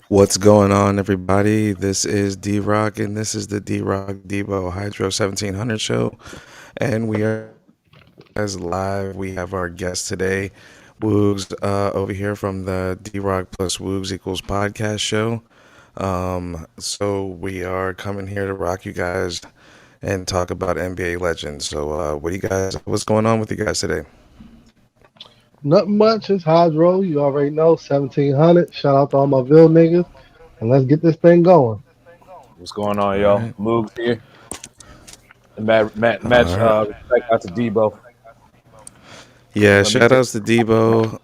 What's going on, everybody? This is D-Rock, and this is the Drock-DeeBo-Hydro1700 show. And we are as live. We have our guest today, Woogs, over here from the D-Rock plus Woogs equals podcast show. So we are coming here to rock you guys and talk about NBA legends. So, what's going on with you guys today? Nothing much. It's Hydro. You already know. 1700. Shout out to all my Ville niggas. And let's get this thing going. What's going on, All y'all? right. Moogs here. Match, All right. respect out to Debo. Yeah, Let me shout get outs to Debo.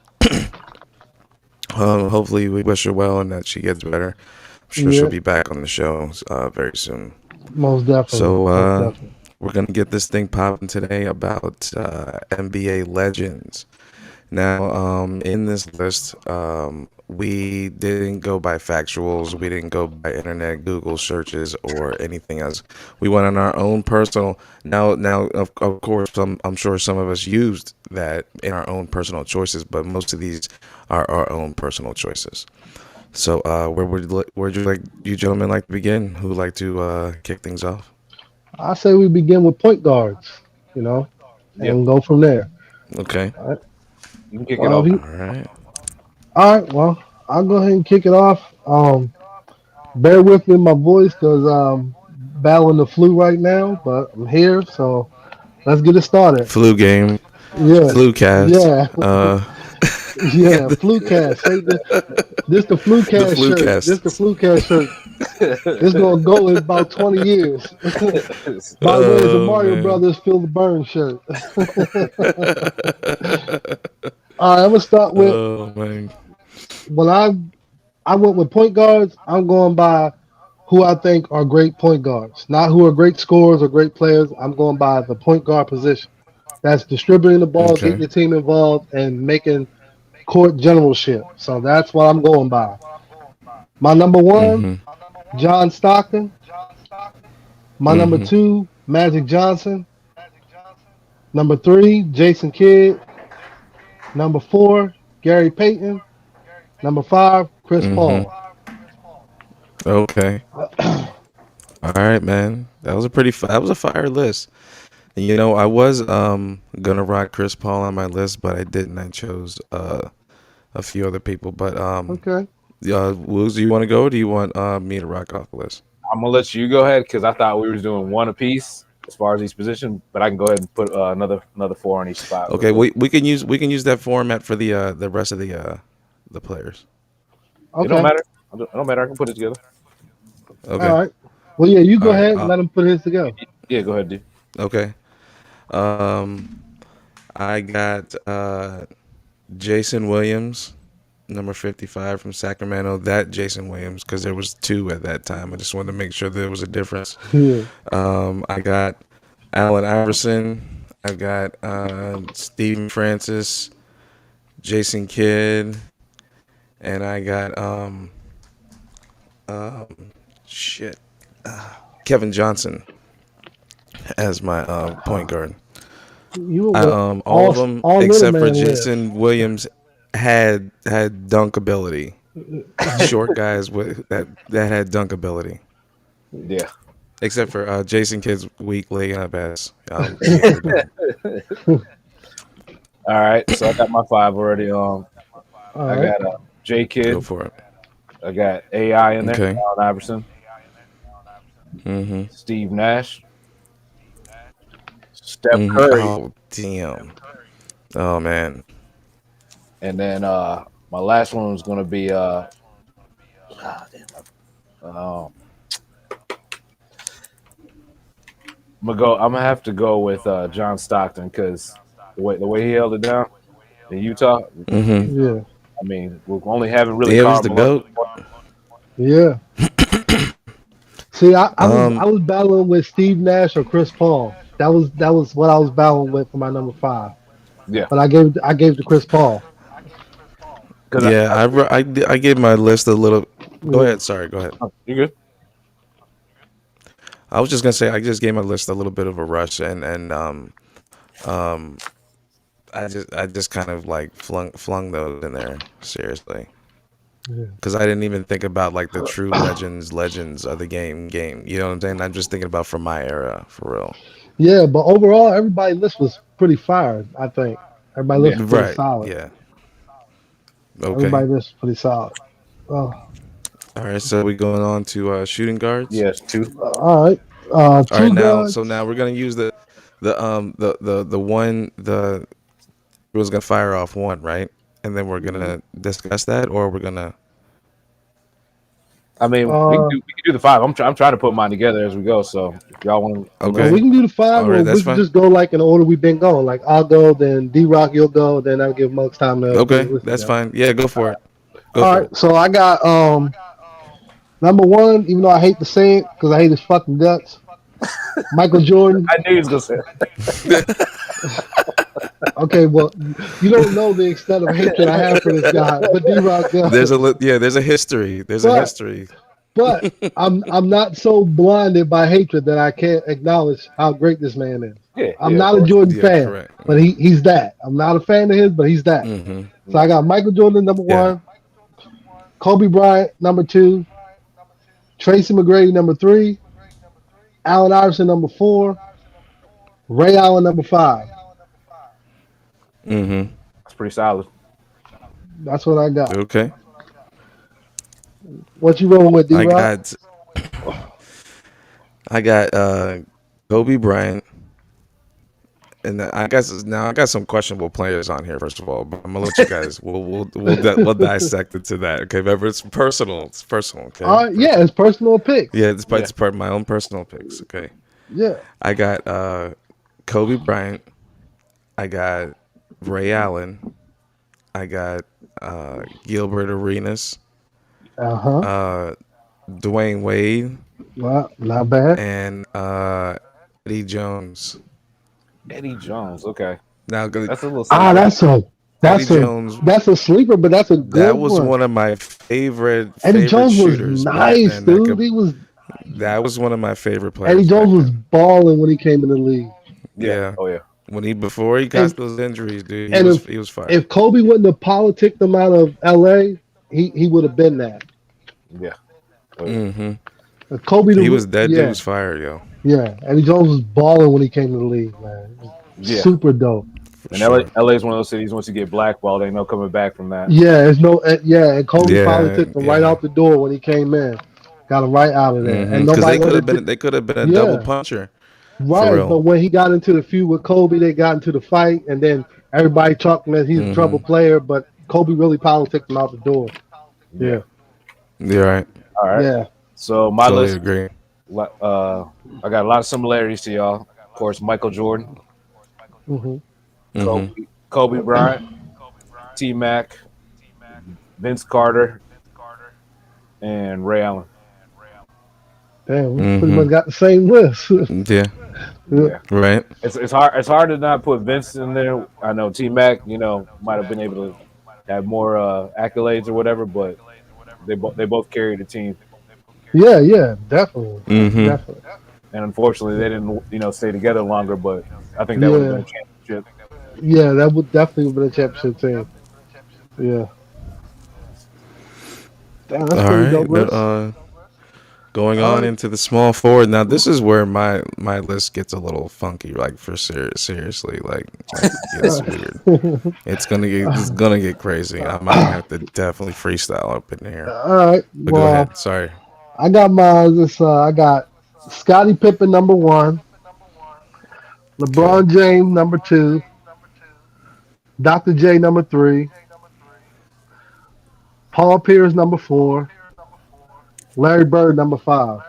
Hopefully, we wish her well and that she gets better. I'm sure she'll Yeah, be back on the show very soon. most definitely. So, Most definitely. we're going to get this thing popping today about NBA legends. Now, in this list, we didn't go by factuals. We didn't go by internet Google searches or anything else. We went on our own personal. Now, of course, I'm sure some of us used that in our own personal choices, but most of these are our own personal choices. So, where'd you gentlemen like to begin? Who would like to kick things off? I say we begin with point guards, you know, yeah, and go from there. Okay. All right. you can kick it Well, off. All right. all right. Well, I'll go ahead and kick it off. Bear with me, my voice, because battling the flu right now, but I'm here. So let's get it started. Flu game. Yeah. Flu cast. Yeah. Yeah, Yeah. Flu cast. Say this the flu the cast flu shirt. This the cast. flu cast shirt. It's gonna go in about 20 years. By the way, it's a Oh Mario man. Brothers Feel the Burn shirt. All right, I'm gonna start with Oh man. when I went with point guards. I'm going by who I think are great point guards, not who are great scorers or great players. I'm going by the point guard position. That's distributing the ball, getting Okay. your team involved, and making court generalship. So that's what I'm going by. My number one, Mm-hmm. John Stockton. My number Mm-hmm. two, Magic Johnson. Number three, Jason Kidd. Number four, Gary Payton. Number five, Chris Mm-hmm. Paul. Okay. All right, man. That was a fire list. And, I was gonna rock Chris Paul on my list, but I didn't. I chose a few other people. But Okay. Wooz, do you want to go? Or do you want me to rock off the list? I'm gonna let you go ahead because I thought we were doing one apiece as far as each position, but I can go ahead and put another four on each spot real Okay, quick. we can use that format for the rest of the players. It don't Okay. matter. It don't matter. I can put it together. All Okay. right. Well, yeah, you All go right. ahead and let him put his together. Yeah, go ahead, dude. Okay. Um, I got Jason Williams, number 55 from Sacramento. That Jason Williams, because there was two at that time. I just wanted to make sure there was a difference. Yeah. I got Allen Iverson. I got Stephen Francis, Jason Kidd, and I got shit, Kevin Johnson as my point guard. You were with All of them all little except for man lives. Jason Williams had dunk ability. Short guys that had dunk ability, Yeah. except for Jason Kidd's weak leg up ass. Can't get it done. All right. So I got my five already. All I right. got J Go Kid. for it. I got AI in there. Okay. Allen Iverson, Mm-hmm. Steve Nash, Steph Curry, Oh damn. Oh man. and then my last one was gonna be um, I'm gonna have to go with John Stockton because the way he held it down, in Utah. Mm-hmm. Yeah, I mean, we're only having really Yeah, he's Karl the Malone. goat. yeah. See, I Um, was battling with Steve Nash or Chris Paul. That was what I was battling with for my number five. yeah, But I gave it to Chris Paul. because Yeah, I gave my list a little. Go Yeah, ahead. Sorry. Go ahead. you good. I was just gonna say I just gave my list a little bit of a rush, and I just kind of like flung those in there seriously yeah, because I didn't even think about like the true legends of the game. You know what I'm saying? I'm just thinking about from my era for real. yeah. But overall, everybody's list was pretty fire. I think everybody's list Yeah. was pretty Right. solid. Yeah. Okay. Everybody's list was pretty solid. Oh, All right. So we going on to shooting guards. Yes, two. all right. All right. Two Now guards. we're gonna use the one the was gonna fire off one, right? And then we're gonna discuss that, or we're gonna. I mean, Uh, we can do the five. I'm trying to put mine together as we go. So if y'all want to we Okay. listen, can do the five, All or right. we That's can fine. just go like in the order we've been going. Like I'll go, then D-Rock, you'll go, then I'll give Mugs time to put his Okay. list That's together. fine. Yeah. Go for it. Go All for right, so I got number one, even though I hate to say it because I hate his fucking guts, Michael Jordan. I knew he was gonna say. it. Okay, well, you don't know the extent of hatred I have for this guy, but D-Rock There's does. there's a history. There's a But history. I'm not so blinded by hatred that I can't acknowledge how great this man is. Yeah, I'm yeah, of not a course. Jordan Yeah, fan, correct. but he's that. I'm not a fan of his, but he's that. Mm-hmm. So I got Michael Jordan number Yeah. one, Kobe Bryant number two, Tracy McGrady number three, Allen Iverson number four, Ray Allen number five. Mm-hmm. That's pretty solid. That's what I got. Okay. What you rolling with, I D-Rock? got I got Kobe Bryant, and I guess now I got some questionable players on here. First of all, but I'm gonna let you guys. We'll dissect into that. Okay, remember it's personal. It's personal. Okay, Yeah, personal. it's personal picks. Yeah, Yeah. it's part of my own personal picks. Okay, Yeah. I got Kobe Bryant. I got Ray Allen. I got Gilbert Arenas, Uh-huh. uh, Dwayne Wade, Well, not bad. and Eddie Jones. Eddie Jones. Okay, Now, that's a little Ah, sleeper. Eddie that's a Jones, that's a sleeper, but that's a that good was one. one of my Eddie favorite Jones was shooters back nice, then. That dude. could that was one of my favorite Eddie players Jones back was then. balling when he came in the league. Yeah. Yeah, Oh yeah. when he before he And got those injuries, dude, and he was if fire. Kobe wouldn't have politicked him out of LA, he would have been that. Yeah. Oh yeah. Hmm. Kobe He the was that dude yeah, was fire, yo, yeah. Eddie Jones was balling when he came to the league, man. Yeah. Super dope. for And LA, sure. LA is one of those cities. Once you get blackballed, ain't no coming back from that. Yeah, there's no yeah, and Kobe Yeah, politicked him right yeah. out the door when he came in. Got him right out of there. And Because nobody wanted to they could have been a double yeah, puncher for right. real. But when he got into the feud with Kobe, they got into the fight and then everybody talking that he's a trouble Hmm. player, but Kobe really politicked him out the door. Yeah. Yeah. You're right. All right. Yeah. So my Totally list, agree. I got a lot of similarities to y'all. Of course, Michael Jordan, Hmm. Hmm. Kobe Bryant, T Mac, Vince Carter, and Ray Allen. Damn, we pretty Hmm. much got the same list. Yeah. Yeah. Right. It's hard to not put Vince in there. I know T Mac, might have been able to have more accolades or whatever, but they both carried the team, Yeah, yeah, definitely. Hmm. Definitely. and unfortunately they didn't stay together longer. But I think that would have been Yeah. a championship. Yeah, that would definitely have been a championship team. Yeah. Damn, that's All pretty right. dope list. Going All on right. into the small forward. Now this is where my list gets a little funky, like for seriously, like gets weird. It's gonna get crazy. I might have to definitely freestyle up in here. All right. But go Well, ahead. Sorry. I got mine. I got Scottie Pippen number one, Okay. LeBron James number two, Dr. J number three, Paul Pierce number four, Larry Bird number five.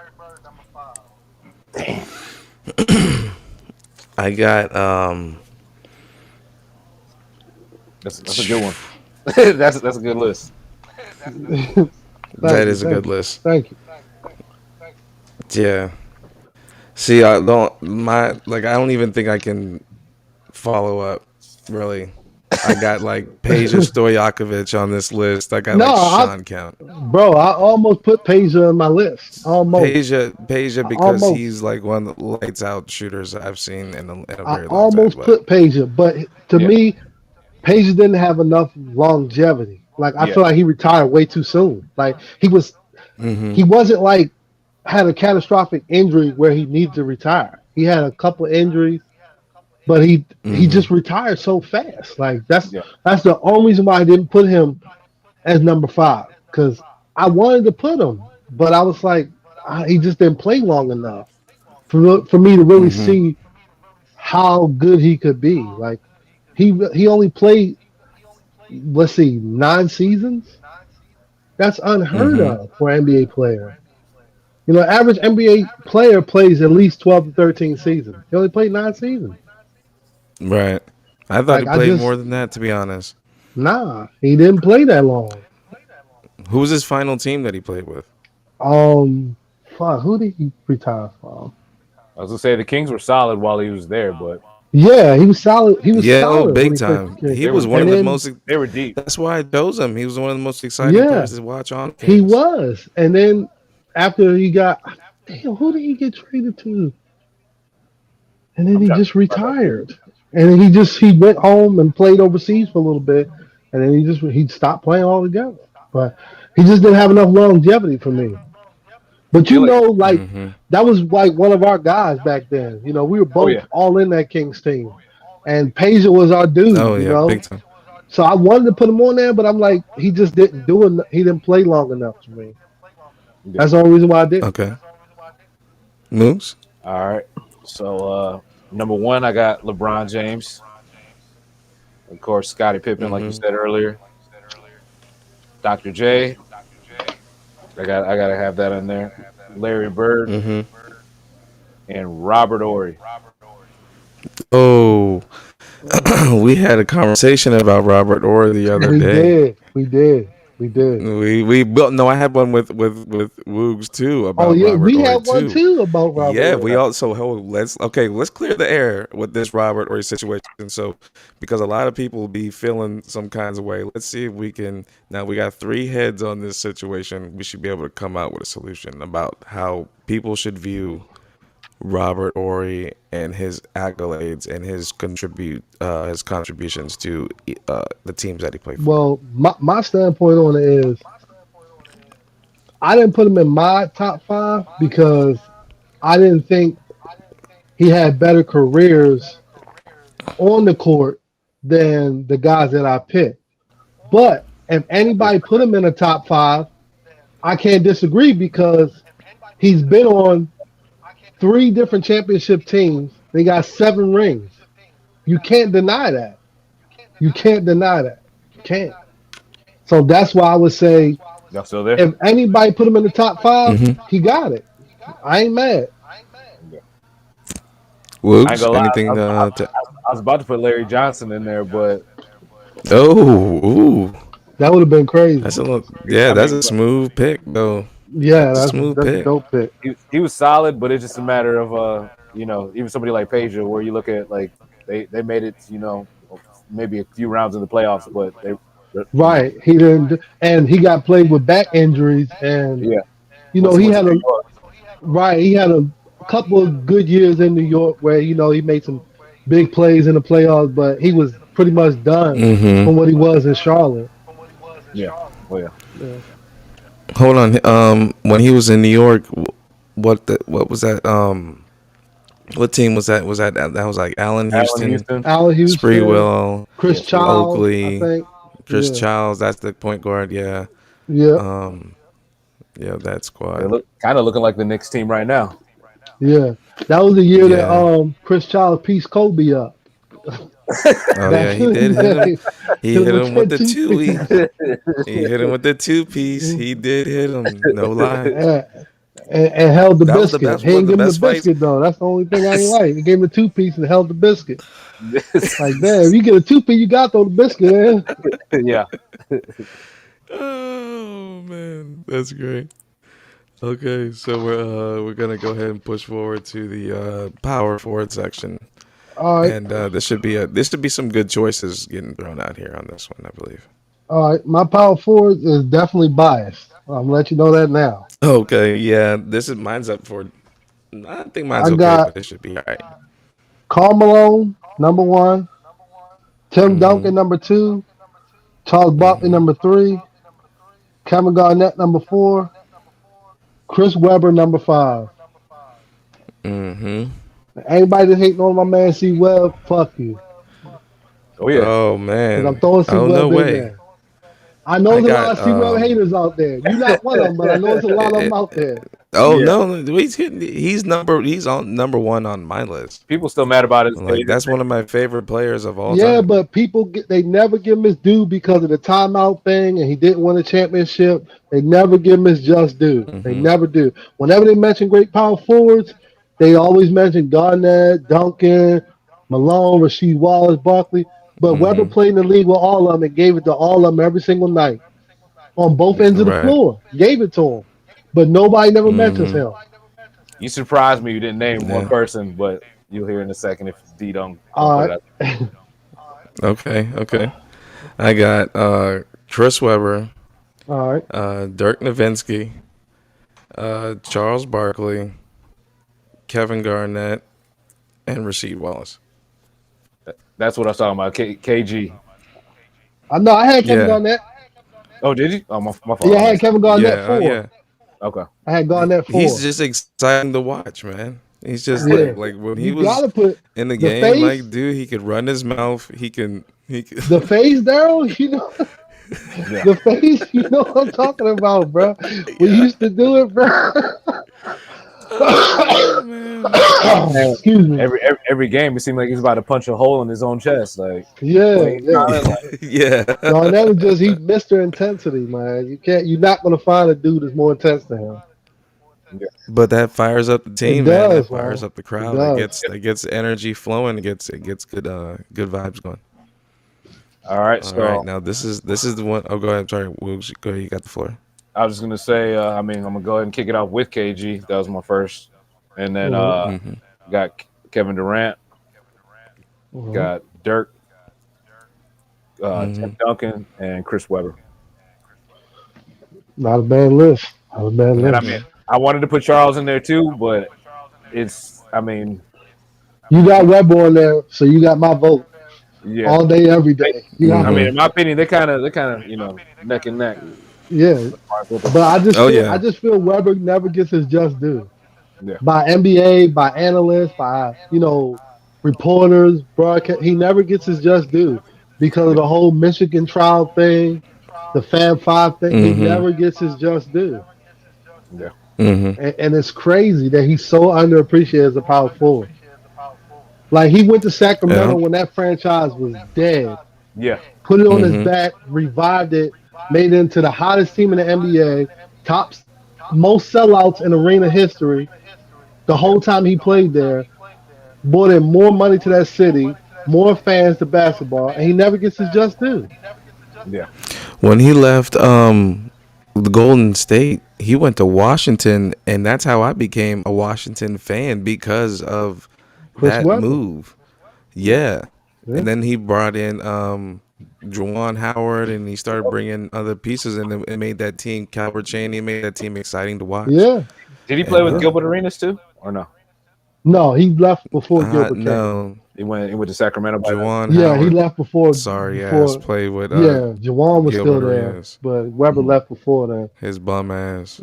I got That's a good one. That's a good list. That Thank you, is a good thank you, list. thank you. Yeah. See, I don't I don't even think I can follow up. Really, I got like Peja Stojakovic on this list. I got No, like Sean Count. bro, I almost put Peja on my list. Almost. Peja I because almost. he's like one of the lights out shooters I've seen in a I very long time. almost But put Peja, but to Yeah, me, Peja didn't have enough longevity. Like I yeah, feel like he retired way too soon. Like he wasn't like had a catastrophic injury where he needed to retire. He had a couple injuries, but he just retired so fast. Like yeah. that's the only reason why I didn't put him as number 5 because I wanted to put him, but I was like he just didn't play long enough for me to really see how good he could be. Like he only played, let's see, 9 seasons. That's unheard mm-hmm. of for an NBA player. You know, average NBA player plays at least 12 to 13 seasons. He only played 9 seasons. Right. I thought he Like I played just more than that, to be honest. he didn't play that long. Who was his final team that he played with? Um, fuck, who did he retire from? I was gonna say the Kings were solid while he was there, but Yeah, he was solid. He was Yeah, oh, solid when big he played for time. King. He they was were one they And of were the then most. they were deep. That's why I chose him. He was one of the most exciting yeah, players to watch on he Kings. was. And then after he got, damn, who did he get traded to? And then I'm he trying to just think about that too. retired. And then he went home and played overseas for a little bit, and then he stopped playing altogether. But he just didn't have enough longevity for me. I But feel like like that was like one of our guys back then. You know, we were oh both yeah, all in that Kings team, and Peja was our dude. Oh You yeah, big know, time. so I wanted to put him on there, but I'm like, he just didn't do it. He didn't play long enough for me. yeah. That's the only reason why I didn't. Okay, Moose. All right. So number one, I got LeBron James. Of course, Scottie Pippen, like you said earlier. Dr. J. I gotta have that in there. Larry Bird and Robert Ory. Oh, we had a conversation about Robert Orr the other We day. did, we did, we did. We built. No, I had one with Woogs too Oh about yeah, Robert we Ory had one too. too about Robert Yeah, we Ory. also let's clear the air with this Robert Ory situation. So, because a lot of people be feeling some kinds of way, let's see if we can. Now we got 3 heads on this situation. We should be able to come out with a solution about how people should view Robert Ory and his accolades and his contributions to the teams that he played for. Well, my standpoint on it is I didn't put him in my top 5 because I didn't think he had better careers on the court than the guys that I picked. But if anybody put him in the top 5, I can't disagree because he's been on 3 different championship teams. They got 7 rings. You can't deny that. You can't deny that. You can't. So that's why I would say Y'all still there? if anybody put him in the top 5, he got it. I ain't mad. I ain't Woogs, gonna lie. anything to? I was about to put Larry Johnson in there, but Oh, ooh, That would have been crazy. that's a little. Yeah, I that's mean, a smooth pick though. Yeah, That's a smooth that's a pick. dope pick. he was solid, but it's just a matter of even somebody like Peja, where you look at like they made it, maybe a few rounds in the playoffs, but Right. He didn't, and he got played with back injuries, and yeah, he went to had New a York. right. He had a couple of good years in New York where he made some big plays in the playoffs, but he was pretty much done from what he was in Charlotte. Yeah, oh yeah. Yeah. Hold on. When he was in New York, what was that? What team was that? That was like Allen Allen Houston, Houston. Allen Houston, Spreewell, Chris Childs, I Oakley, think. Chris Yeah. Childs. That's the point guard. Yeah. Yeah. Yeah, that They squad. look kind of looking like the Knicks team right now. Yeah. That was the year that Yeah. Chris Childs pieced Kobe up. Oh yeah, Back he in did the hit him. day. He Hit him hit with him with that the two. two-piece. He hit him with the 2 piece. He did hit him. No lie. Yeah. and held the That was the biscuit. best He one of didn't the give him the best fights. biscuit though. That's the only thing I ain't like. He gave him the 2-piece and held the biscuit. Like, damn, if you get a 2-piece, you got to throw the biscuit in. Yeah. Oh man, that's great. Okay, so we're gonna go ahead and push forward to the power forward section, All right, and this should be some good choices getting thrown out here on this one, I believe. all right. My power forward is definitely biased. I'm gonna let you know that now. Okay, yeah, this is mine's up for. I think mine's I okay, but got it should be all right. Karl Malone number one, Tim Mm-hmm. Duncan number two, Charles Barkley Mm-hmm. number three, Kevin Garnett number four, Chris Webber number five. Mm-hmm. Anybody that hating on my man C Webb, fuck you. Oh yeah. Oh Because I'm man. throwing C Oh no Webb in way. there. I know I there's a lot got of C Webb haters out there. You're not one of them, but I know there's a lot of them out there. oh Yeah. no, he's on number one on my list. People still mad about his Like Peyton. that's one of my favorite players of all Yeah, time. but they never give him his due because of the timeout thing, and he didn't win a championship. They never give him his just due. They Mm-hmm. never do. Whenever they mention great power forwards, they always mention Garnett, Duncan, Malone, Rasheed Wallace, Barkley. But Webber Mm-hmm. played in the league with all of them and gave it to all of them every single night on both ends of the Right. floor. Gave it to him, but nobody never mentions Mm-hmm. him. You surprised me. You didn't name one Yeah. person, but you'll hear in a second if D don't All put it right, out. Okay. Okay. I got Chris Webber, all right. Dirk Nowitzki, Charles Barkley, Kevin Garnett, and Rasheed Wallace. That's what I was talking about. KG. I know I had Kevin Yeah. Garnett. Oh, did you? Oh, my fault. Yeah, I I had missed Kevin Garnett Yeah. four. Yeah. it. Okay. I had Garnett He's four. just exciting to watch, man. He's just Yeah, like when he you was gotta put in the the game, face, like dude, he could run his mouth. He could. the face, Daryl. You know Yeah. the face. You know what I'm talking about, bro. We Yeah. used to do it, bro. Oh man. Man, Excuse me. every game, it seemed like he was about to punch a hole in his own chest. Like, Yeah, Wayne yeah. Allen, like, Yeah. Garnett was just he's Mr. Intensity, man. You're not gonna find a dude that's more intense than him. But that fires up the It team, man. That does, fires man. up the It crowd. does. That gets energy flowing. It gets good vibes going. all right. All So right, now this is the one. Oh, go ahead. I'm sorry. Go ahead. You got the floor. I was just gonna say, I'm gonna go ahead and kick it off with KG. That was my first, and then Mhm. Mm-hmm. got Kevin Durant, Mhm. got Dirk, Mm-hmm. Tim Duncan, and Chris Webber. Not a bad list. Not a bad And list. I mean, I wanted to put Charles in there too, but I mean, You got Webber on there, so you got my vote yeah. all day, every day. You got I Mhm. mean, in my opinion, they kind of, neck and neck. yeah. But Oh yeah. I just feel Webber never gets his just due Yeah. by NBA, by analysts, by reporters, broadcast. He never gets his just due because of the whole Michigan trial thing, the Fab Five thing. He Mm-hmm. never gets his just due, Yeah. Mm-hmm. and it's crazy that he's so underappreciated as a power forward. Like he went to Sacramento Yeah. when that franchise was dead. Yeah. Put it on his Mm-hmm. back, revived it, made it into the hottest team in the NBA, tops most sellouts in arena history. The whole time he played there, brought in more money to that city, more fans to basketball, and he never gets his just due. Yeah. When he left the Golden State, he went to Washington, and that's how I became a Washington fan because of Chris that Webber. move. Yeah. Yeah. And then he brought in Juwan Howard, and he started bringing other pieces, and it made that team, Calvert Cheney made that team exciting to watch. Yeah. Did he play And, with Gilbert Arenas too, or no? No, he left before Gilbert came. no, He went to Sacramento. By then? Juwan Yeah, Howard. he left before. Sorry before, ass played with Yeah, Jawan was still Gilbert there, Arenas. but Webber left before then. His bum ass.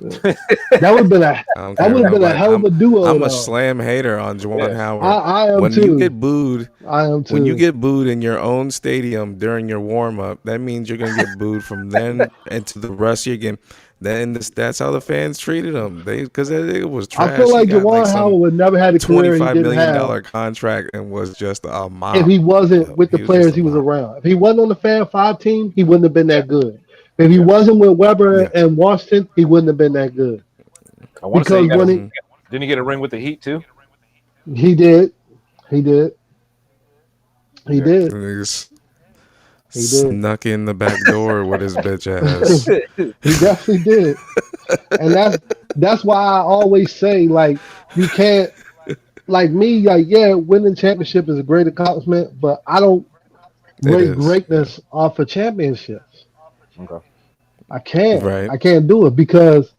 That would have been a I don't that care would have been a nobody. hell of a duo. I'm though. a slam hater on Juwan Yeah. Howard. I am When too. you get booed, I am too. when you get booed in your own stadium during your warm up, that means you're gonna get booed from then into the rest of your game. That's how the fans treated him. Because it was trash. I feel like He got Jawan some Howard would never had a career he $25 didn't million have contract and was just a mop. if he wasn't with the He was players just a he was mop. around. If he wasn't on the Fan Five team, he wouldn't have been that good. If he wasn't with Webber Yeah. and Washington, he wouldn't have been that good. I want to say because when didn't he get a ring with the Heat too? he did, he did, he Yeah. did, He's he did. snuck in the back door with his bitch ass. He definitely did, and that's why I always say like you can't like me like yeah, winning championship is a great accomplishment, but I don't It rate is. Yeah. greatness off of championships. Okay. Right. I can't do it because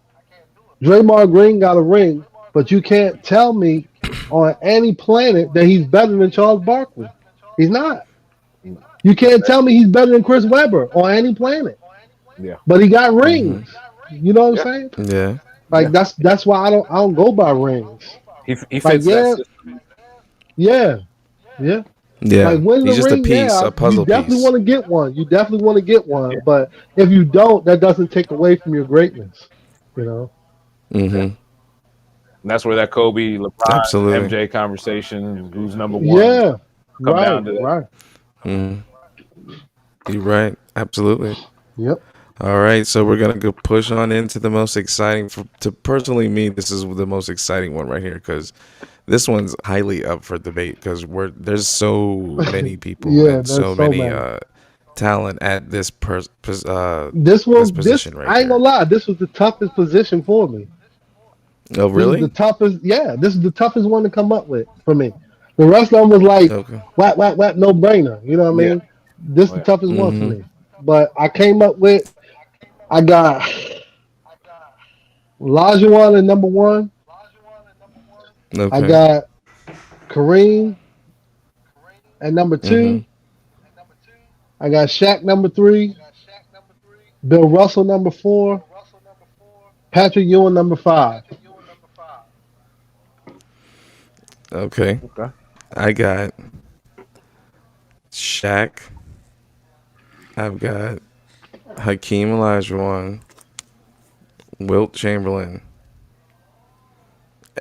Draymond Green got a ring, but you can't tell me on any planet that he's better than Charles Barkley. He's not. You That's can't tell me he's better than Chris Webber on any planet. yeah. But he got Mm-hmm. rings. You know what I'm Yeah. saying? Yeah. Like Yeah. that's why I don't go by rings. He Like fits that yeah, system. yeah, yeah. Like Yeah. winning the He's just a ring, piece, yeah, a you puzzle definitely piece. want to get one. You definitely want to get one. Yeah. But if you don't, that doesn't take away from your greatness. You know? Yeah. Mm-hmm. And that's where that Kobe, LeBron, Absolutely. MJ conversation, who's number one, Yeah. come down Right. to that. Right. Mm-hmm. You're right. Absolutely. Yep. All right, so we're gonna go push on into the most exciting. To personally me, this is the most exciting one right here because this one's highly up for debate because there's so many people Yeah. and There's so so many many. talent at This this one, position right I ain't here. gonna lie. This was the toughest position for me. Oh, This is the really? toughest. Yeah, this is the toughest one to come up with for me. The rest of them was like Okay. whap whap whap, no brainer. You know what I Yeah. mean? This is Oh, the yeah. toughest one for Mm-hmm. me. But I came up with. I got Olajuwon at number one. I Okay. got Kareem at number Mm-hmm. two. I got Shaq number three. Bill Russell number four. Patrick Ewing number five. Okay. Okay. I got Shaq. I've got Hakeem Olajuwon, Wilt Chamberlain,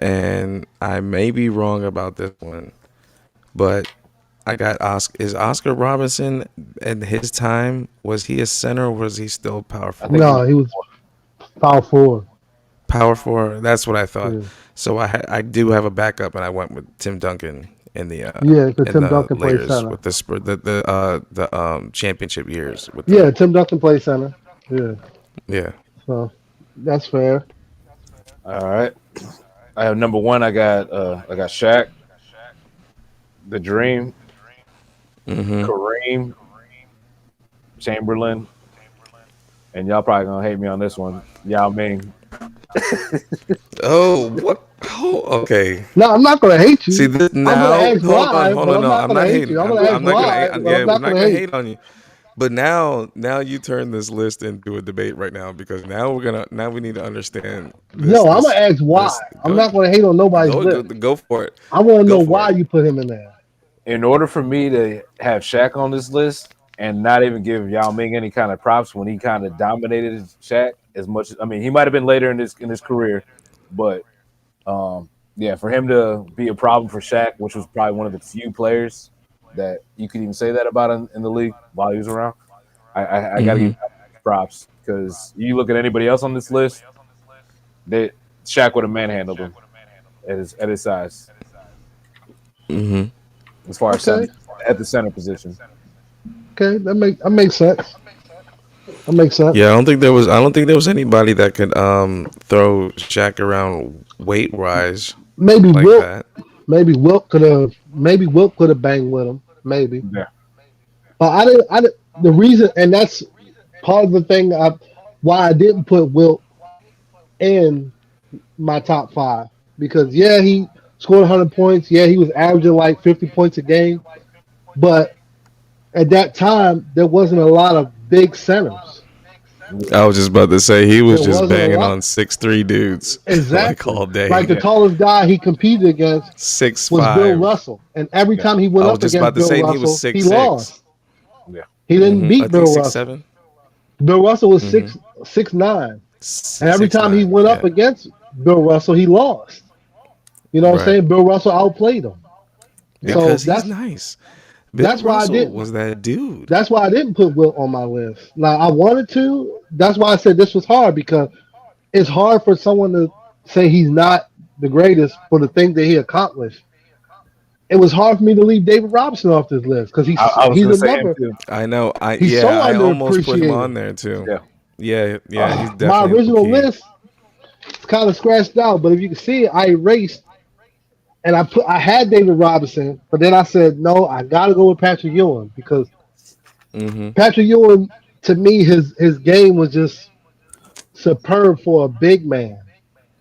and I may be wrong about this one, but I got Oscar. Is Oscar Robinson at his time? Was he a center or was he still power I think he forward? was. No, he was power forward. Power forward. That's what I thought. Yeah, So I do have a backup, and I went with Tim Duncan yeah, because in Tim the Duncan plays Lakers center. with the championship years with Yeah, them. Tim Duncan plays center. Yeah, Yeah. so that's fair. All right. I have number one. I got Shaq, the Dream, Mm-hmm. Kareem, Chamberlain, and y'all probably gonna hate me on this one. Yao Ming. Oh, what? Oh, okay. No, I'm not gonna hate See you. this I'm gonna now. ask why, Hold but on. I'm No, not I'm gonna not hate you. hating. I'm gonna ask I'm not gonna hate. why, but Yeah, I'm we're not not gonna gonna hate. hate on you. But now you turn this list into a debate right now because now we need to understand this No, I'm gonna this ask why. this. I'm not gonna hate on nobody's list. Go for it. I want to Go know for why it. you put him in there. In order for me to have Shaq on this list and not even give Yao Ming any kind of props when he kind of dominated Shaq as much as I mean, he might have been later in his career, but yeah, for him to be a problem for Shaq, which was probably one of the few players that you could even say that about in the league while he was around. I got to give Mm-hmm. him props because you look at anybody else on this list, they Shaq would have manhandled him at his size Mm-hmm. as far as center Okay, at the center position. okay, that makes sense. That makes sense. Yeah, I don't think there was anybody that could throw Shaq around weight wise Maybe like Wilt, that. maybe Wilt could have banged with him, maybe. Yeah, But I didn't. The reason, and that's part of the thing why I didn't put Wilt in my top five because yeah, he scored 100 points. Yeah, he was averaging like 50 points a game, but at that time there wasn't a lot of big centers. I was just about to say he was There just wasn't a banging lot. on 6'3" dudes like Exactly. all Like day. the yeah, tallest guy he competed against Six was Bill five. Russell, and every yeah, time he I went was up just against about to Bill say he was Russell, he 6'6". lost. yeah. He didn't Mm-hmm. I beat think Bill six Russell. seven. Bill Russell was Mm-hmm. 6'9", and every time he 6'9". went up Yeah. against Bill Russell, he lost. You know what I'm Right. saying? Bill Russell outplayed him. Yeah. So Because he's nice. Bill that's why I Russell didn't. was that dude. That's why I didn't put Wilt on my list. Now I wanted to. That's why I said this was hard because it's hard for someone to say he's not the greatest for the things that he accomplished, it was hard for me to leave David Robinson off this list because I was he's gonna say him another. too. I know. He's so I almost put him on underappreciated. there too. Yeah. Yeah, yeah, he's My definitely low original key. list is kind of scratched out, but if you can see it, I erased and I had David Robinson, but then I said no, I got to go with Patrick Ewing because Mm-hmm. Patrick Ewing to me his game was just superb for a big man.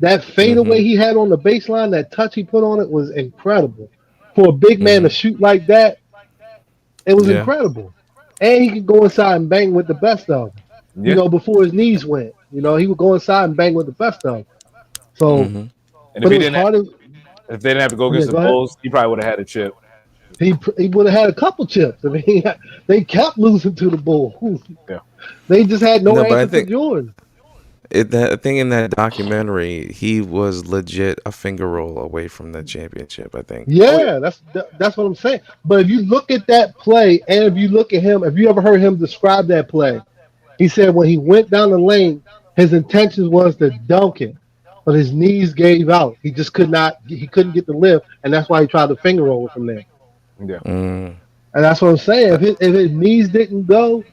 That Mm-hmm. fadeaway he had on the baseline, that touch he put on it was incredible. For a big man to Mm-hmm. shoot like that, it was Yeah. incredible. And he could go inside and bang with the best of them. You Yeah. know, before his knees went, he would go inside and bang with the best of them. So, Mm-hmm. And but it was hard. if they didn't have to go Yeah, against the go ahead. Bulls, he probably would have had a chip. He would have had a couple chips. I mean, they kept losing to the Bulls. Yeah. They just had no No, but I answer for think Jordan. that thing in that documentary, he was legit a finger roll away from the championship. I think. Oh yeah. Yeah, that's what I'm saying. But if you look at that play, and if you look at him, if you ever heard him describe that play, he said when he went down the lane, his intentions was to dunk it, but his knees gave out. He just could not. He couldn't get the lift, and that's why he tried to finger roll it from there. Yeah. Mm. And that's what I'm saying. If his knees didn't go,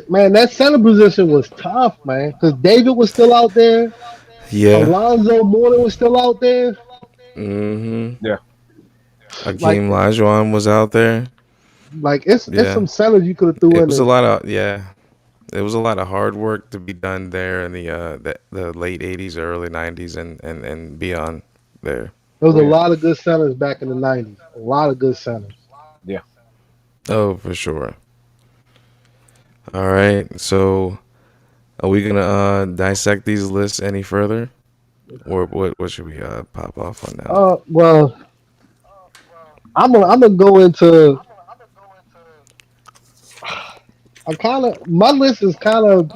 man, that center position was tough, man. Because David was still out there, Yeah. Alonzo Mourning was still out there. Mm-hmm. Yeah. Like, Akeem Olajuwon was out there. it's Yeah. some centers you could have threw It in was a there. lot of It was a lot of hard work to be done there in the late '80s, early '90s, and beyond there. There was Oh a yeah. lot of good centers back in the '90s. A lot of good centers. Yeah. Oh, for sure. All right. So, are we gonna dissect these lists any further, or what should we pop off on now? Well, I'm gonna go into. My list is kind of.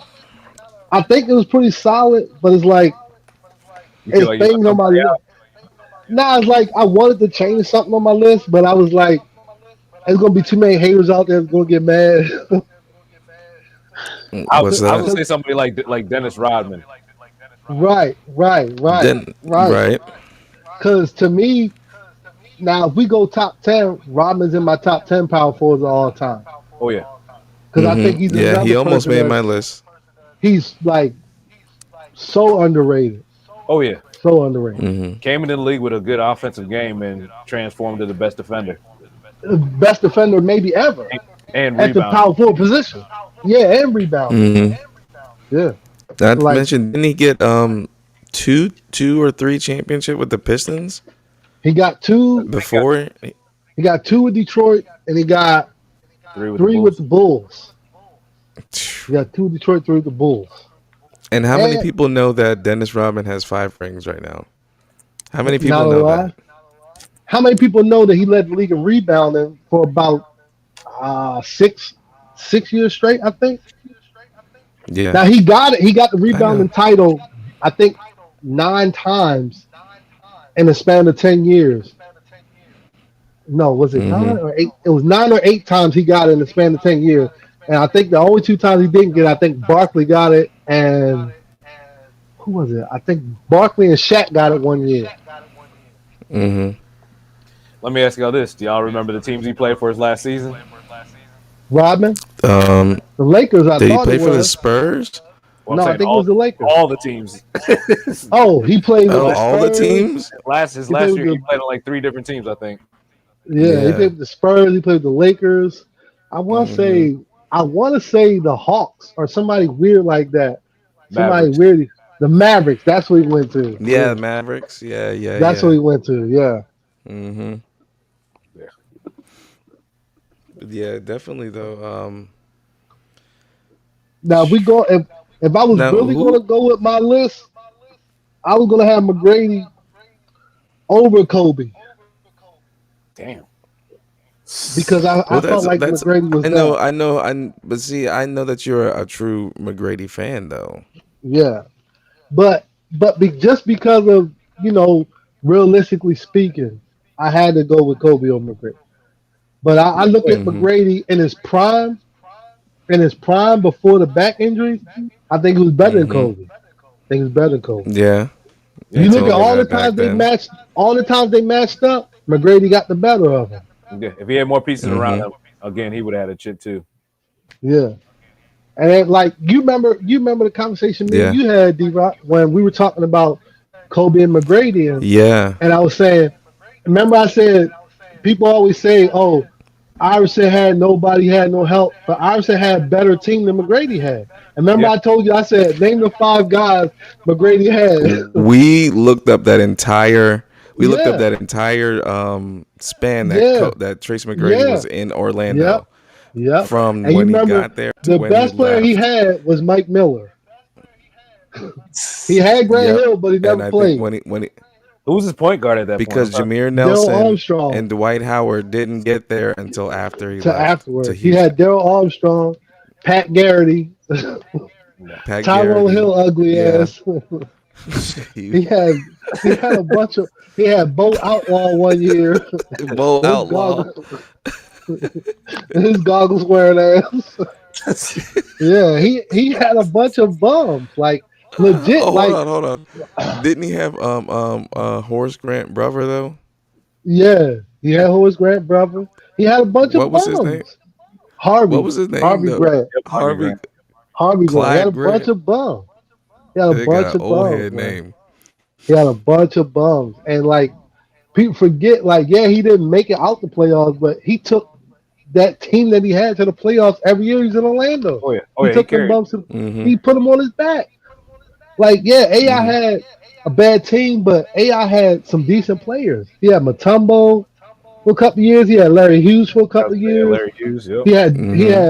I think it was pretty solid, but it's like You feel it's like you left things on my somebody list. out? Nah, it's like I wanted to change something on my list, but I was like, there's gonna be too many haters out there that's gonna get mad. What's I would that? say somebody like Dennis Rodman. Right. Then right. Because to me, now if we go top 10, Rodman's in my top 10 power forwards of all time. Oh yeah. Because I think he's Yeah, he another almost person made that's my list. he's like so underrated, Oh yeah. so underrated. Came into the league with a good offensive game and transformed to the best defender The best defender maybe ever and at the rebound. power forward position. Yeah, and rebound. Yeah, Not to like mention, didn't he get two or three championship with the Pistons he got two. before? He got two with Detroit, and he got Three with the three with Bulls. the Bulls. He got two with Detroit, three with the Bulls. And how many And people know that Dennis Rodman has 5 rings right now? How many not people a know lie. that? How many people know that he led the league in rebounding for about 6 years straight? I think. Yeah, Now he got it. He got the I know. rebounding title. I think 9 times in the span of 10 years. No, was it 9 or 8? It was 9 or 8 times he got it in the span of 10 years. And I think the only 2 times he didn't get it, I think Barkley got it, and who was it? I think Barkley and Shaq got it one year. Mm-hmm. Let me ask y'all this: do y'all remember the teams he played for his last season? Rodman, Um, the Lakers. I did he thought play it for the was. Spurs? Well, No, I'm I saying think it was the Lakers. all the teams. Oh, he played with Oh, the all the Spurs. teams? His He played last with year, he the played on like 3 different teams, I think. Yeah, he Yeah. played with the Spurs. He played with the Lakers. I want to Mm-hmm. say, the Hawks or somebody weird like that. Somebody Mavericks. weird. The Mavericks. That's what he went to. Yeah, Yeah, the Mavericks. Yeah, yeah, that's what yeah. he went to. Yeah. Mm-hmm. Yeah. Yeah, definitely though. Now if we go, if I was Now really going to who? go with my list, I was going to have McGrady over Kobe Damn. because I Well, felt like that's. McGrady was that. But see, I know that you're a true McGrady fan though. Yeah, just because of realistically speaking, I had to go with Kobe over McGrady. But I look at Mm-hmm. McGrady in his prime before the back injuries. I think he was better than Mm-hmm. Kobe. I think he was better than Kobe. Yeah, Yeah, You He look at told me all the that back times they then. matched, up. McGrady got the better of him. yeah. If he had more pieces around Mm-hmm. him, again, he would have had a chip too. Yeah, and then, like you remember the conversation me and Yeah. you had, D-Rock, when we were talking about Kobe and McGrady, Yeah. and I was saying, remember I said people always say, oh, Iverson had nobody, had no help, but Iverson had better team than McGrady had. And remember Yeah, I told you, I said, name the 5 guys McGrady had. We looked up that entire. We looked up Yeah, that entire span that yeah, that Trace McGrady yeah, was in yep, Orlando yep. from And you when he remember got there to the when he best player he left. had was Mike Miller. He had Grant Yep. Hill, but he And never I think played. when he who was his point guard at that point? I'm because trying to Jameer Daryl Nelson Armstrong and Dwight Howard didn't get there until after he to left to afterward. He had Houston. Daryl Armstrong, Pat Garrity, yeah. Pat Tyrone Garrity, Hill, ugly yeah, ass. he, he had he had a bunch of he had Bo Outlaw one year. Bo his Outlaw. goggles his goggles wearing ass. Yeah, he had a bunch of bums. Like legit, Oh, hold like on, hold on. Didn't he have Horace Grant brother though? yeah. He had Horace Grant brother. He had a bunch of What was his name? bums. What Harvey. was his name Harvey though? Grant. Yep, Harvey Harvey Grant. Harvey Grant. He had a Clyde bunch Grant. of bums. He had a They got bunch an of old bums, head man. name. He had a bunch of bums. And like people forget, like, yeah, he didn't make it out the playoffs, but he took that team that he had to the playoffs every year he's in Orlando. Oh He yeah, he took them carried. bumps. Mm-hmm. He put them on his back. Like, yeah, AI Mm-hmm. had a bad team, but AI had some decent players. He had Matumbo for a couple of years. He had Larry Hughes for a couple of years. Larry Hughes. Yep. He had Mm-hmm.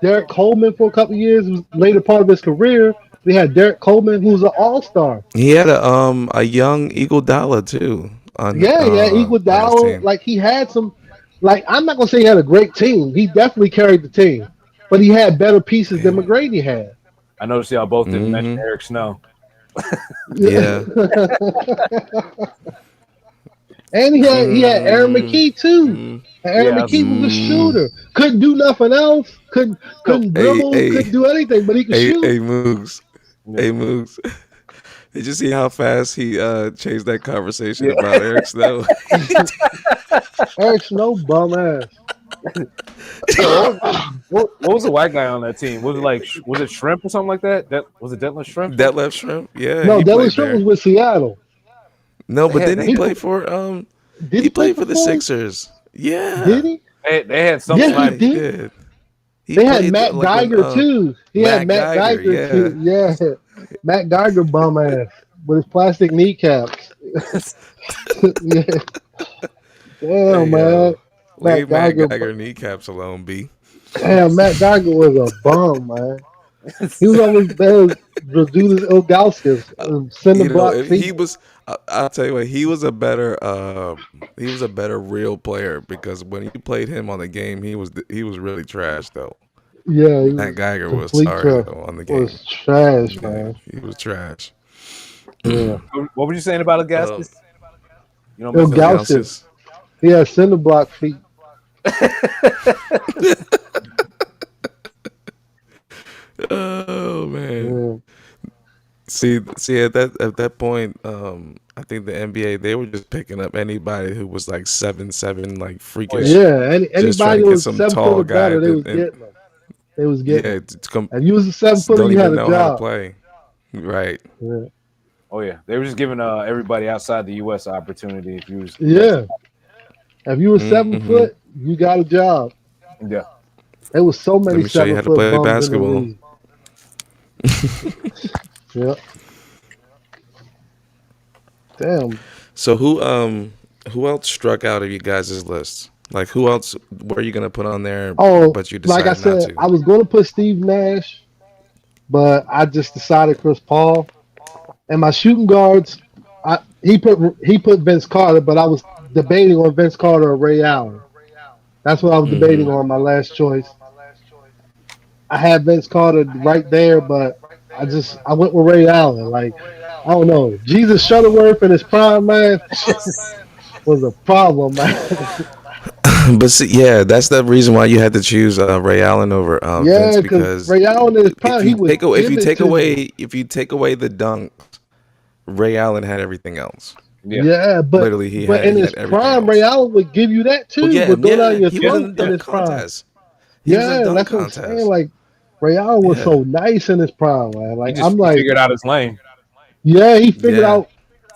Derek Coleman for a couple of years. It was later part of his career. We had Derek Coleman, who's an all star. He had a young Iguodala too Yeah, on his Iguodala. team. Like he had some. Like I'm not gonna say he had a great team. He definitely carried the team, but he had better pieces than Damn. McGrady had. I noticed y'all both didn't mention Mm-hmm. Eric Snow. Yeah. And he had Aaron Mm, McKee too. mm, And Aaron Yeah, McKee was a mm. shooter. Couldn't do nothing else. no, Couldn't Hey, dribble. hey, Couldn't do anything, but he could shoot. hey, Moogs. yeah, Hey, Moogs. Did you see how fast he changed that conversation yeah. about Eric Snow? Eric Snow bum ass. So what was the white guy on that team? Was it like was it Shrimp or something like that? That was it. Detlef Shrimp. That left shrimp? Yeah, No, he Dylan played Shrimp was there. with Seattle. No, but didn't They he He play pl- for did he he play played for for the Fulham? Sixers. Did Yeah. he? they had some Yeah, he Yeah, slack. he did. did. He They had played Matt like when Geiger too. He had Matt Matt Geiger, Geiger yeah. too. Yeah, Matt Geiger bum ass with his plastic kneecaps. Yeah, damn Hey man, yo. Matt Leave Matt Geiger. Geiger kneecaps alone, B. Damn, Matt Geiger was a bum man. He was always better to do this Ilgauskas and send the You know, block if he feet. was, I'll tell you what, he was a better real player because when you played him on the game, he was really trash though. Yeah, he Matt was Geiger was complete sorry trash. though on the game. Was trash, Yeah, man. he was trash. Yeah, What were you saying about Uh, Augustus? You don't miss him. Ilgauskas. Ilgauskas. He had cinder block feet. Oh man. Yeah. See at that point, I think the NBA they were just picking up anybody who was like 7'7", like Oh yeah, freakish, Yeah, just trying anybody to that get was some 7 foot tall or guy better, they that was and getting them. They was getting yeah, them. If you was a 7 footer, don't you had even a know how to job. play. Right. Yeah, oh yeah. They were just giving everybody outside the U.S. an opportunity. If you was less, yeah. If you was 7 foot, Mm-hmm. you got a job. yeah. There was so Let many me show you seven how to foot play bums in the basketball. league. Yeah, damn. So who else struck out of you guys' list? Like who else were you gonna put on there, Oh, but you like I decided not said, to? I was going to put Steve Nash, but I just decided Chris Paul. And my shooting guards, he put Vince Carter, but I was debating on Vince Carter or Ray Allen. That's what I was debating Mm-hmm. on my last choice. I had Vince Carter right there, but I went with Ray Allen. Like I don't know, Jesus Shuttleworth in his prime, man, was a problem, man. But see, yeah, that's the reason why you had to choose Ray Allen over Vince Yeah, because because Ray Allen in his prime, he would if give you it take to you. away the dunk, Ray Allen had everything else. Yeah. Yeah, Literally, but in he his had everything prime, Ray else. Allen would give you that Well, too. yeah, Would go down yeah, your he was in throat the in dunk his prime. contest. He was in the Yeah, dunk that's what I'm saying. contest. Like Ray Allen was Yeah, so nice in his prime, man. He Like just I'm he like, figured out his lane. yeah, he figured yeah. out.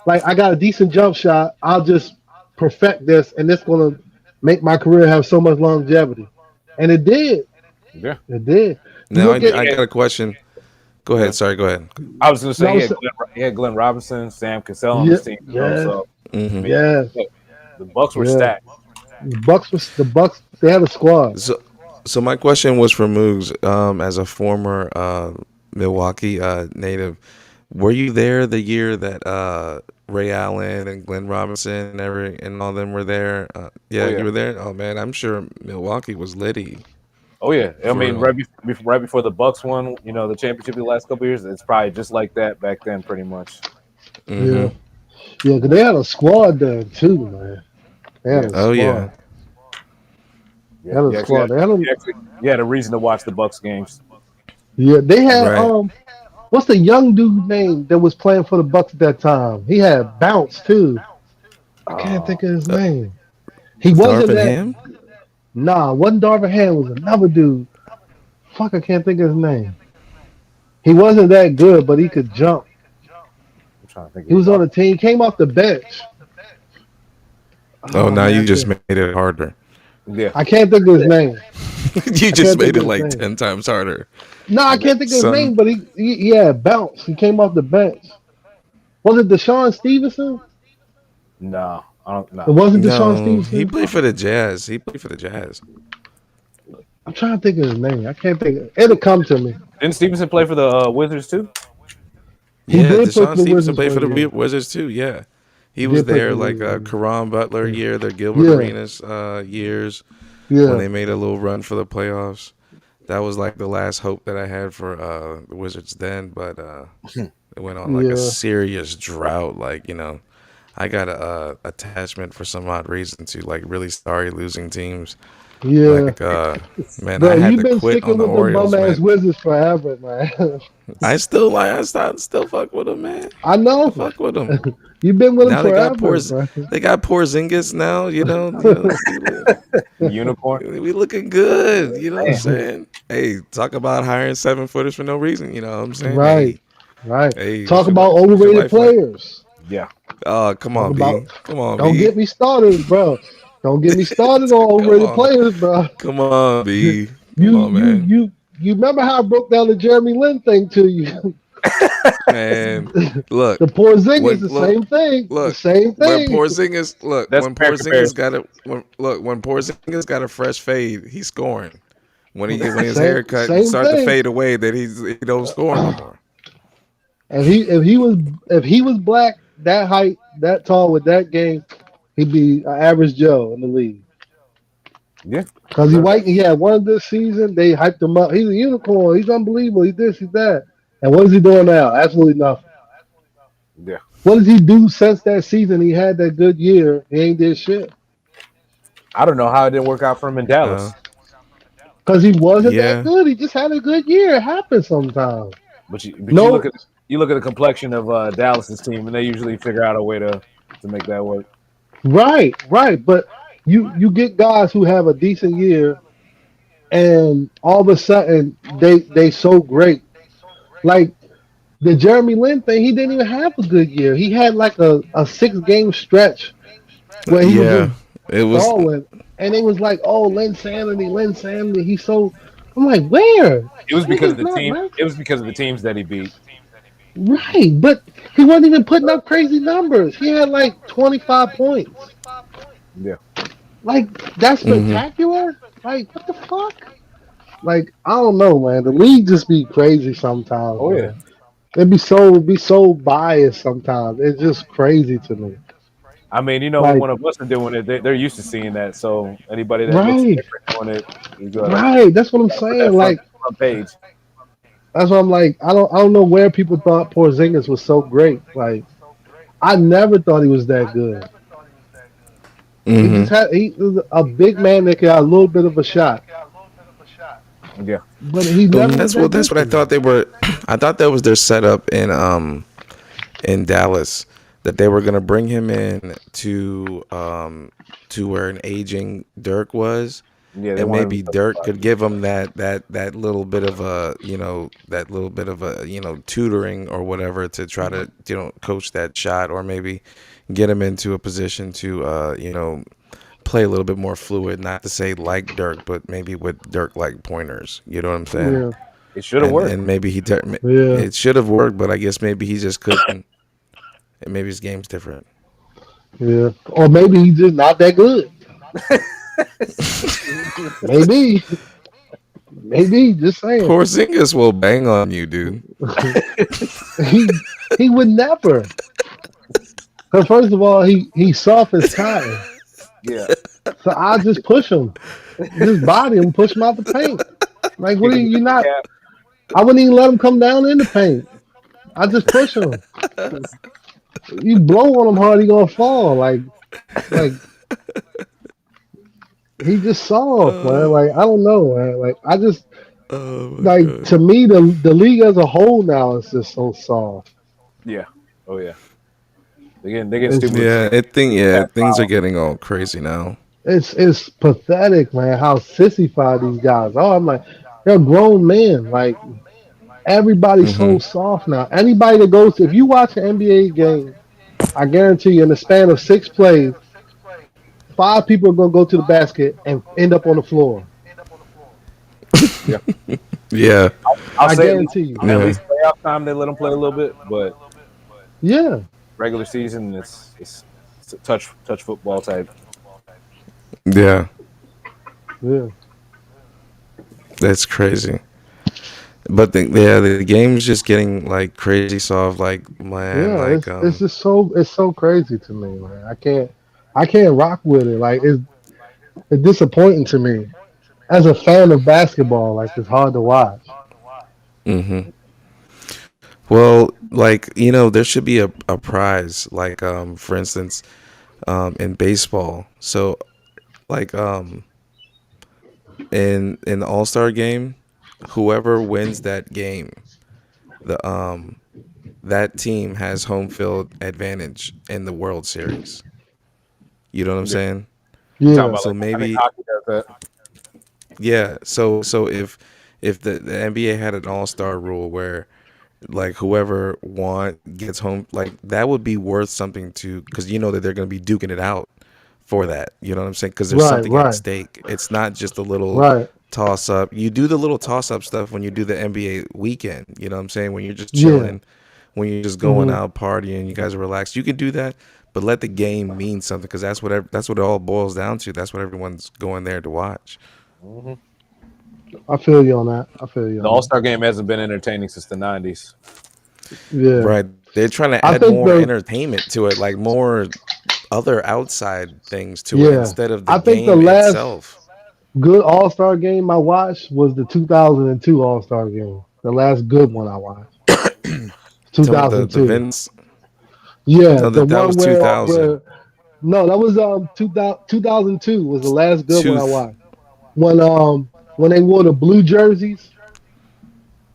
Like I got a decent jump shot. I'll just perfect this, and it's gonna make my career have so much longevity. And it did. Yeah. It did. You Now look at I got a question. Go Yeah. ahead. Sorry. Go ahead. I was gonna say no, he had Glenn Robinson, Sam Cassell on yeah, his team. yeah, So I Hmm. mean, yeah, the Bucks were yeah. stacked. The Bucks. They had a squad. So my question was for Moogs, as a former Milwaukee native. Were you there the year that Ray Allen and Glenn Robinson and all them were there? Oh Yeah, yeah. you were there. Oh man, I'm sure Milwaukee was litty Oh yeah. I for mean, real. right before the Bucks won, the championship the last couple years, it's probably just like that back then, pretty much. Yeah, Hmm. yeah. Cause they had a squad then too, man. They had Yeah. a Oh yeah, squad. They Yeah. had a squad. They had them. You had a reason to watch the Bucks games. Yeah, they had right. What's the young dude name that was playing for the Bucks at that time? He had bounce too. I can't Uh, think of his Uh, name. He wasn't Darvin that. Ham. Nah, wasn't Darvin Ham. Was another dude. Fuck, I can't think of his name. He wasn't that good, but he could jump. I'm trying to think He who you're was on the talking. team. Came off the bench. Oh, Oh now man, you just made it harder. Yeah. I can't think of his name. You I just can't think made it of his like name. 10 times harder. No, I can't think of his Son, name, but he had bounce. He came off the bench. Was it Deshaun Stevenson? No, I don't It know. wasn't Deshaun no, he Stevenson. played for the Jazz. He played for the Jazz. I'm trying to think of his name. I can't think. It'll come to me. Didn't Stevenson play for the Wizards too? He Yeah, did play for Deshaun the Stevenson Wizards played for for a the year. Wizards too. Yeah, he He was did play for there the like Wizards. Karan Butler year, the Gilbert Yeah, Arenas years when yeah, they made a little run for the playoffs. That was like the last hope that I had for the Wizards then, but it went on like a yeah, serious drought. Like I got a attachment for some odd reason to like really sorry losing teams. yeah. Like man, I Bro, had you've to been quit on sticking the with them bum Orioles, ass man. Wizards forever, man. I still fuck with them, man. I I know. fuck with them. You've been with them Now forever, bro. they got Porzingis now. The unicorn. We looking good. You know what I'm Man, saying? Hey, talk about hiring 7 footers for no reason. You know what I'm saying? Right, Hey, right. hey, Talk about what's your overrated life like? players. yeah. Oh, come Talk on, about. B. Come on, Don't B. get me started, bro. Don't get me started on Come overrated on, players, bro. come on, B. Come You on, you man. you you remember how I broke down the Jeremy Lin thing to you? Man, look, The Porzingis, when the look, same thing. The look, same when thing. That's a fair comparison. When Porzingis got a fresh fade, he's scoring. When his haircut Same start to thing. fade away, that he don't score no more. If he was black, that height, that tall with that game, he'd be an average Joe in the league. Yeah. Cause he Sure. white, he had one this season. They hyped him up. He's a unicorn. He's unbelievable. He's this, he's that. And what is he doing now? Absolutely nothing. Yeah. What does he do since that season? He had that good year. He ain't did shit. I don't know how it didn't work out for him in Uh, Dallas, Cause he wasn't that yeah. good. He just had a good year. It happens sometimes. but you No, look at the complexion of Dallas's team, and they usually figure out a way to make that work. right, right. But you get guys who have a decent year, and all of a sudden they so great. Like the Jeremy Lin thing, he didn't even have a good year. He had like a 6 game stretch where he was just Yeah. It was. balling, and it was like, oh, Lin Sanity, Lin Sanity. He's so. I'm like, where? It was This because of nigga's the not team. right. It was because of the teams that he beat. Right, but he wasn't even putting up crazy numbers. He had like 25 points. Yeah. Like that's Hmm. spectacular. Like what the fuck? Like I don't know, man. The league just be crazy sometimes, Oh yeah. man. It be so biased sometimes. It's just crazy to me. I mean, when Like one of us are doing it, they're used to seeing that. So anybody that looks right, different doing it, you gotta right. That's what I'm put saying. that Like front page. that's what I'm like. I don't know where people thought Porzingis was so great. Like I never thought he was that good. Hmm. He was a big man that got a little bit of a shot, Yeah. but he never was That's that what good I to me. thought they were. I thought that was their setup in Dallas, that they were going to bring him in to where an aging Dirk was, Yeah, they and wanted him maybe to Dirk justify. could give him that little bit of a that little bit of a tutoring or whatever to try to coach that shot, or maybe get him into a position to play a little bit more fluid, not to say like Dirk, but maybe with Dirk like pointers. You know what I'm saying? Yeah, It should have And worked. and maybe yeah, it should have worked, but I guess maybe he just couldn't. And maybe his game's different. yeah. Or maybe he's just not that good. Maybe, maybe. Just saying. Porzingis will bang on you, dude. he he would never. Because first of all, he's soft as cotton. Yeah, So I just push him, just body him, push him out the paint. Like what kick are him you with the not? cap. I wouldn't even let him come down in the paint. I just push him. You blow on him hard, he gonna fall. Like he just soft, man. Uh, Like I don't know, man. Like I just oh my like god. to me the league as a whole now is just so soft. Yeah. Oh yeah. They getting It's stupid with Yeah, that things are foul. getting all crazy now. it's pathetic, man. How sissified these guys are. I'm like, they're grown men. Like everybody's so Hmm. soft now. Anybody that goes to, if you watch an NBA game, I guarantee you, in the span of 6 plays, 5 people are gonna go to the basket and end up on the floor. Yeah. Yeah, I'll I say at least guarantee you. at yeah, least playoff time they let them play a little bit, but Yeah, regular season it's a touch football type. yeah. yeah, That's crazy. But the game's just getting like crazy soft. Like man, yeah. like It's just so crazy to me, man. I can't rock with it. Like it's disappointing to me as a fan of basketball. Like it's hard to watch. hmm. Well, like there should be a prize. Like for instance, in baseball. So like in the All Star game, whoever wins that game, the that team has home field advantage in the World Series. You know what I'm Yeah. saying? You talking Yeah, about So like I think maybe hockey does that. yeah. So if the NBA had an All Star rule where like whoever gets home, like that would be worth something to, because you know that they're going to be duking it out for that. You know what I'm saying? Because there's right, something at right, stake. It's not just a little right. toss up. You do the little toss up stuff when you do the NBA weekend. You know what I'm saying? When you're just Yeah. chilling, when you're just going Hmm. out partying, you guys are relaxed. You can do that, but let the game mean something, because that's what it all boils down to. That's what everyone's going there to watch. Hmm. I feel you on that. I feel you The on All that. Star game hasn't been entertaining since the '90s. Yeah. Right? They're trying to I add think more the entertainment to it, like more other outside things to it yeah. instead of the I think the game last itself. good All Star game I watched was the 2002 All Star game. The last good one I watched, Tell me the 2002. Vince. Yeah, No, the that one was where 2000. no, that was 2002 was the last good one I Tooth. watched. When they wore the blue jerseys,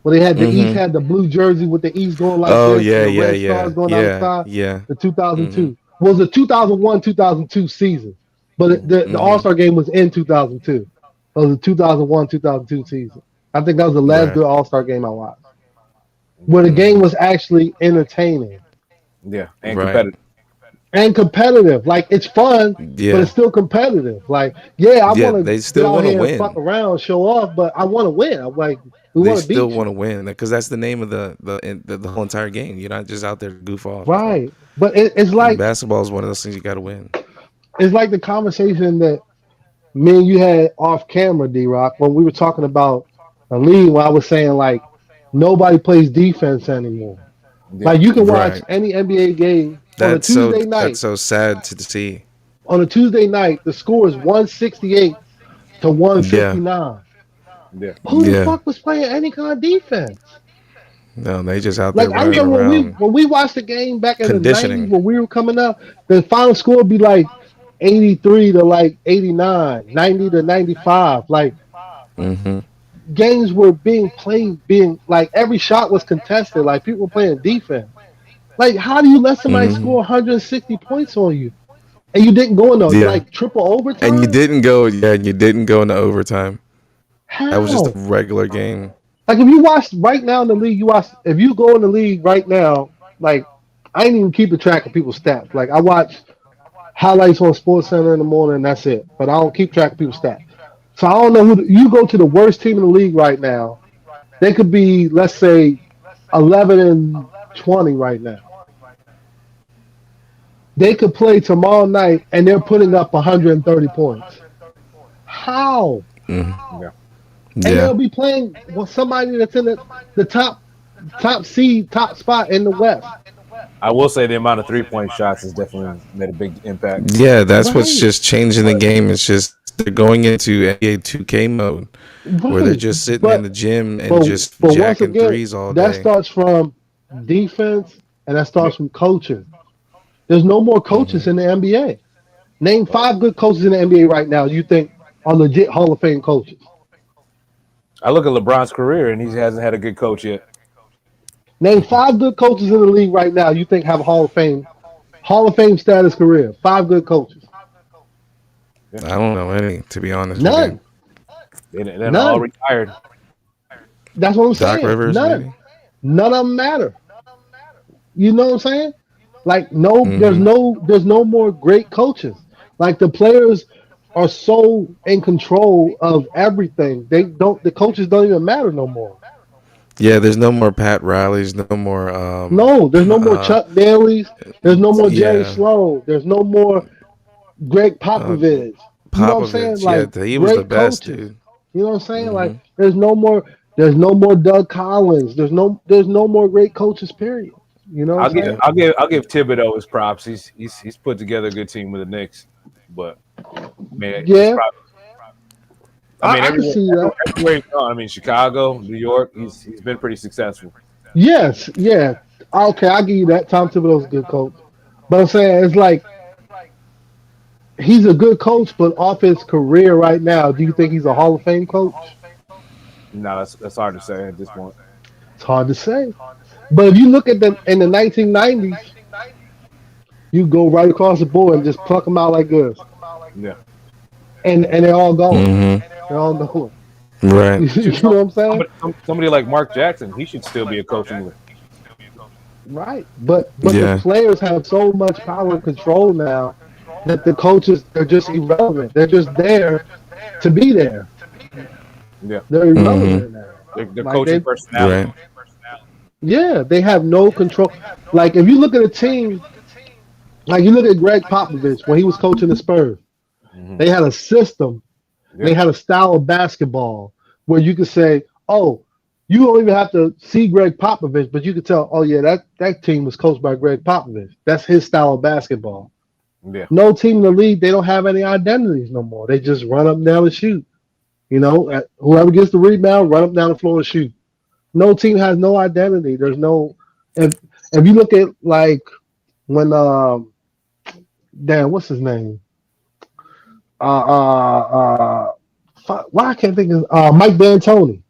when they had the East Mm-hmm. had the blue jersey with the East going like Oh this and yeah, the yeah, red stars yeah, going down the yeah, side. yeah. The Mm-hmm. 2002 was the 2001 2002 season, but the All Mm-hmm. Star game was in 2002. It was the 2001 2002 season. I think that was the last Right. good All Star game I watched, where the Okay. game Mm-hmm. was actually entertaining Yeah, and Right. competitive. and competitive. Like it's fun, but Yeah. it's still competitive. Like yeah, I Yeah. want to They get still out want to here and fuck win. around, show off, but I want to win. I'm like, we They want to still beat want you. to win because that's the name of the whole entire game. You're not just out there to goof off. Right. But it's And like basketball is one of those things you got to win. the conversation that me and you had off camera, D Rock, when we were talking about a league where I was saying like nobody plays defense anymore. Yeah, Like you can watch Right. any NBA game on a Tuesday That's night. so sad to see. On a Tuesday night, the score is 168 to Yeah. 159. yeah. Who the Yeah. fuck was playing any kind of defense? No, they just out there Like I running remember when we around when we watched the game back in the '90s conditioning. when we were coming up, the final score would be like 83 to like 89, 90 to 95. Like Mm-hmm. games were being played, being like every shot was contested. Like people were playing defense. Like, how do you let somebody Hmm. score 160 points on you and you didn't go in the Yeah, like triple and you overtime? didn't go. Yeah, and you didn't go into overtime. That was just a How? regular game. Like, if you watch right now in the league, you watch. If you go in the league right now, like, I ain't even keeping track of people's stats. Like, I watch highlights on Sports Center in the morning, and that's it. But I don't keep track of people's stats. So I don't know who you go to the worst team in the league right now. They could be, let's say, 11-20 right now. They could play tomorrow night, and they're putting up 130 points. How? Hmm. Yeah. And Yeah. they'll be playing with somebody that's in the top seed, top spot in the West. I will say the amount of 3-point shots has definitely made a big impact. Yeah, that's what's Right, just changing the But game. It's just they're going into NBA 2K mode where they're right. just sitting in But the gym and but just but once jacking again, threes all that day. starts from defense and that yeah, starts from coaching. There's no more Hmm. coaches in the NBA. Name five good coaches in the NBA right now you think are legit Hall of Fame coaches. I look at LeBron's career and he hasn't had a good coach yet. Name five good coaches in the league right now you think have Hall of Fame status career. Five good coaches. Yeah. I don't know any, to be honest with you. None. They're all None. retired. That's what I'm Doc saying. Rivers, None. maybe. None of them matter. You know what I'm saying? Like no, Hmm. there's no more great coaches. Like the players are so in control of everything. The coaches don't even matter no more. Yeah, there's no more Pat Rileys, no more. No, there's no more Chuck Daly's. There's no more Jerry Yeah, Sloan. There's no more Greg uh, Popovich. You know what I'm saying? Popovich. Yeah, Like he was the great best coaches. dude. You know what I'm saying? Like Hmm. there's no more Doug Collins. There's no more great coaches, period. You know I'll what I'm give saying? Thibodeau his props. He's put together a good team with the Knicks, but I mean it's Yeah, probably. I mean I can see that. everywhere he's gone. I mean Chicago, New York. He's been pretty successful. Yes, yeah. Okay, I'll give you that. Tom Thibodeau's a good coach. But I'm saying it's like he's a good coach, but off his career right now, do you think he's a Hall of Fame coach? No, that's hard to say at this point. It's hard to say. But if you look at the in the 1990s, you go right across the board and just pluck them out like this, Yeah. and they're all going. Hmm. They're all going. Right. You know what I'm saying? Somebody like Mark Jackson, he should still be a coach in the Right. But the Yeah. players have so much power and control now that the coaches they're just irrelevant. They're just there to be there. yeah. They're Hmm. irrelevant now. Their Like coaching they, personality. Right. yeah, they have no control. Like if you look at a team, like you look at Greg Popovich when he was coaching the Spurs, Hmm. they had a system. Yeah. They had a style of basketball where you could say, "Oh, you don't even have to see Greg Popovich, but you could tell, oh yeah, that team was coached by Greg Popovich. That's his style of basketball." Yeah. No team in the league, they don't have any identities no more. They just run up and down and shoot. Whoever gets the rebound, run up and down the floor and shoot. No team has no identity. There's no if if you look at like when damn, what's his name? Uh why I can't think of Mike D'Antoni.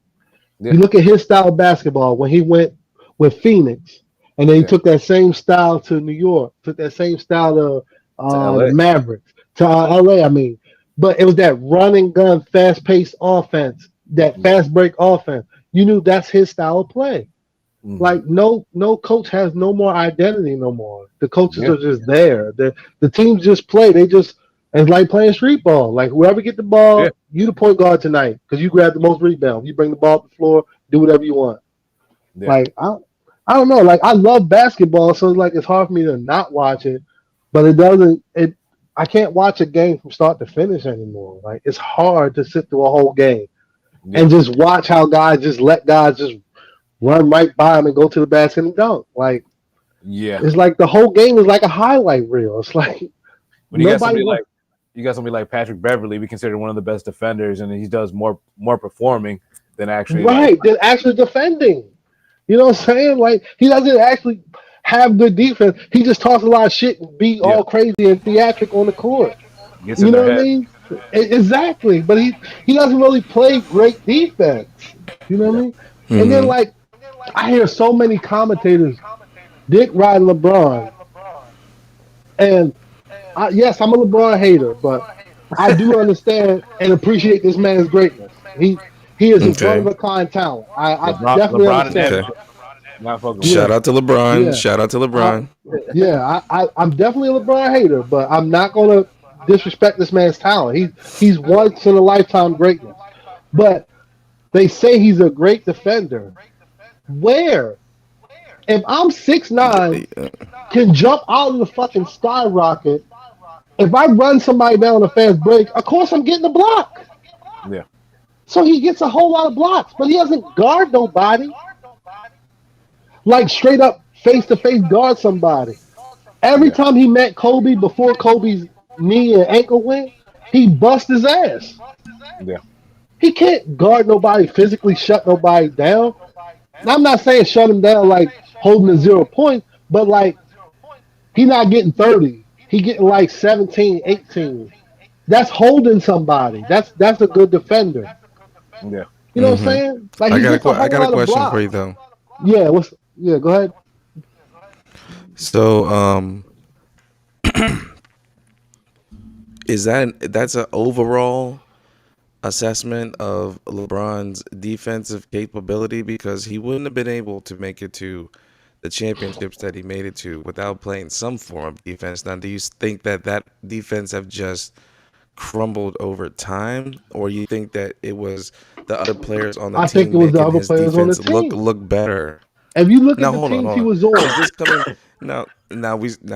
Yeah. You look at his style of basketball when he went with Phoenix, and then he Yeah. took that same style to New York, took that same style to To the LA. Mavericks, to LA. I mean, but it was that running gun, fast paced offense, that fast break offense. You knew that's his style of play. Hmm. Like no coach has no more identity no more. The coaches Yeah. are just there. The teams just play. They just it's like playing street ball. Like whoever get the Yeah. ball, you the point guard tonight because you grab the most rebounds. You bring the ball up the floor, do whatever you want. Yeah. Like I don't know. Like I love basketball, so it's like it's hard for me to not watch it, but it doesn't. It I can't watch a game from start to finish anymore. Like it's hard to sit through a whole game Yeah. and just watch how guys just let guys just run right by them and go to the basket and dunk. Like Yeah. it's like the whole game is like a highlight reel. It's like When you got nobody. somebody like Patrick Beverly, we consider one of the best defenders, and he does more performing than actually like. Right, they're actually defending. You know what I'm saying? Like he doesn't actually have good defense. He just talks a lot of shit and be Yeah. all crazy and theatric on the court. Gets in You know their what I head. mean? Exactly. But he doesn't really play great defense. You know what I Yeah. mean? And then Hmm. like I hear so many commentators Dick riding LeBron, and yes, I'm a LeBron hater, but I do understand and appreciate this man's greatness. He is a one of Okay. a kind talent. I definitely LeBron and understand Okay. that. amateur. Not fucking with him. Shout Yeah, out to LeBron. yeah, Shout out to I, LeBron. yeah. I'm definitely a LeBron hater, but I'm not gonna disrespect this man's talent. He's once in a lifetime greatness. But they say he's a great defender. Where? If I'm 6'9", can jump out of the fucking skyrocket. If I run somebody down a fast break, of course I'm getting a block. Yeah. So he gets a whole lot of blocks, but he doesn't guard nobody. Like straight up face to face guard somebody. Every Yeah. time he met Kobe before Kobe's knee and ankle went, he bust his ass. Yeah. He can't guard nobody, physically shut nobody down. Now, I'm not saying shut him down like holding a 0 point, but like he not getting 30. He getting like 17, 18. That's holding somebody. That's a good defender. Yeah. You know what I'm saying? Like he gets a I whole got a lot of question for you blocks. though. Yeah, go ahead. So, is that's an overall assessment of LeBron's defensive capability because he wouldn't have been able to make it to the championships that he made it to without playing some form of defense. Now, do you think that that defense have just crumbled over time, or you think that it was the other players on the I think it team was the making other his players on the defense team. look better? If you look at Now, the teams hold he on. was Is on, this coming now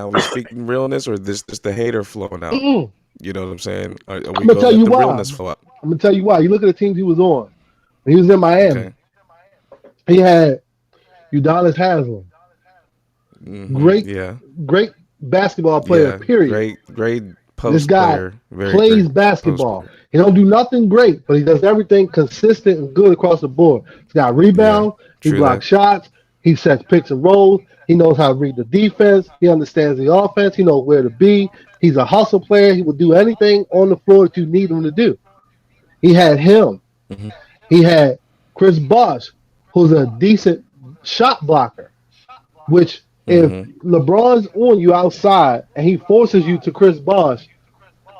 we speaking realness, or this just the hater flowing out? I'm You know what I'm saying? Are we gonna gonna tell let you the why. realness flow out? I'm gonna tell you why. You look at the teams he was on. When he was in Miami, Okay. he had Udonis Haslem, great, Yeah. great basketball player. Yeah. Period. Great This post guy player. Very plays great post basketball. player. He don't do nothing great, but he does everything consistent and good across the board. He's got Yeah. rebound. He True that. blocks shots. He sets picks and rolls. He knows how to read the defense. He understands the offense. He knows where to be. He's a hustle player. He will do anything on the floor that you need him to do. He had him. He had Chris Bosh, who's a decent shot blocker, which if LeBron's on you outside and he forces you to Chris Bosh,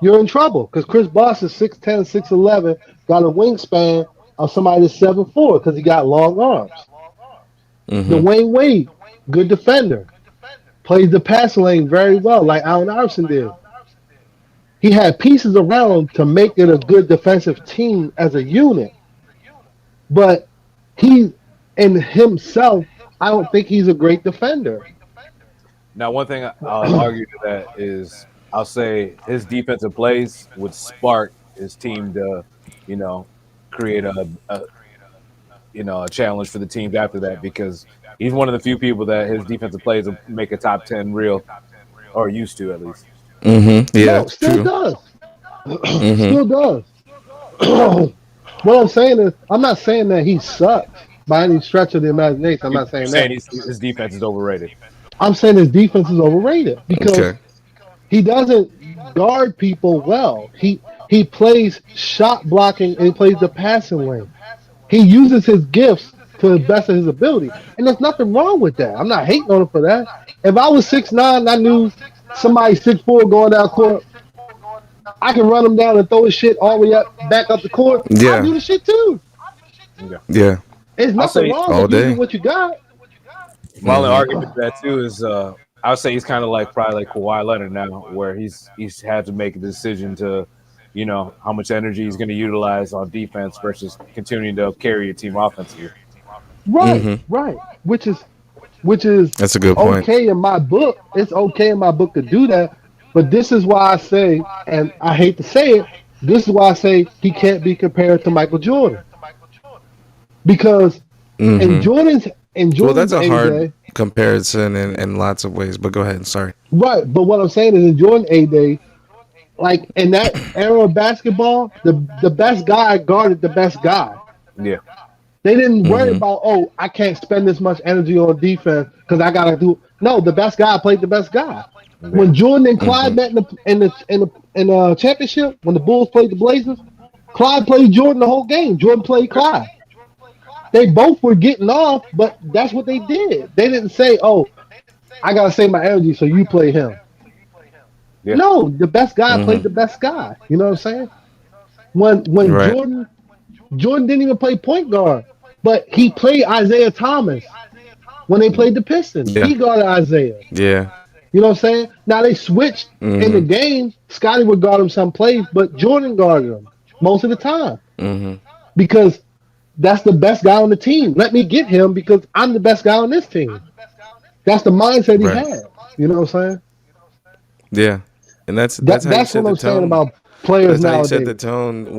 you're in trouble because Chris Bosh is 6'10", 6'11", got a wingspan of somebody that's 7'4" because he got long arms. Dwayne Wade, good defender, plays the passing lane very well, like Allen Iverson did. He had pieces around him to make it a good defensive team as a unit, but he in himself, I don't think he's a great defender. Now, one thing I'll argue to that is I'll say his defensive plays would spark his team to, you know, create a challenge for the teams after that because he's one of the few people that his defensive plays will make a top 10 real or used to at least. Yeah. No, still True. does. Still does. What I'm saying is, I'm not saying that he sucks by any stretch of the imagination. I'm not You're saying saying that. his defense is overrated. I'm saying his defense is overrated because Okay. he doesn't guard people well. He plays shot blocking and he plays the passing lane. He uses his gifts to the best of his ability, and there's nothing wrong with that. I'm not hating on him for that. If I was 6'9", I knew somebody 6'4" going down court, I can run him down and throw his shit all the way up, back up the court. I'll Yeah. do the shit too. Yeah. Yeah. There's I'll nothing say wrong All with using day. what you got. my only argument to that too is I would say he's kind of like probably like Kawhi Leonard now, where he's had to make a decision to, how much energy he's going to utilize on defense versus continuing to carry your team offensively. Right, right. Which is That's a good point. okay in my book. It's okay in my book to do that. But this is why I say, and I hate to say it, this is why I say he can't be compared to Michael Jordan. Because in Well, that's Jordan's a hard A-Day, comparison in lots of ways. But go ahead. Sorry. right, but what I'm saying is in Jordan A-Day, like in that era of basketball, the best guy guarded the best guy. Yeah. They didn't worry about, oh, I can't spend this much energy on defense because I gotta do. No, the best guy played the best guy. When Jordan and Clyde met in the championship, when the Bulls played the Blazers, Clyde played Jordan the whole game. Jordan played Clyde. They both were getting off, but that's what they did. They didn't say, oh, I gotta save my energy, so you play him. Yeah. No, the best guy Mm-hmm. played the best guy. You know what I'm saying? When Right. Jordan didn't even play point guard, but he played Isaiah Thomas when they played the Pistons. Yeah. He guarded Isaiah. Yeah. You know what I'm saying? Now they switched in the Mm-hmm. game. Scotty would guard him some plays, but Jordan guarded him most of the time Mm-hmm. because that's the best guy on the team. Let me get him because I'm the best guy on this team. That's the mindset he Right. had. You know what I'm saying? Yeah. And that's That how you that's set what the I'm saying tone. about players That's how you set the nowadays. tone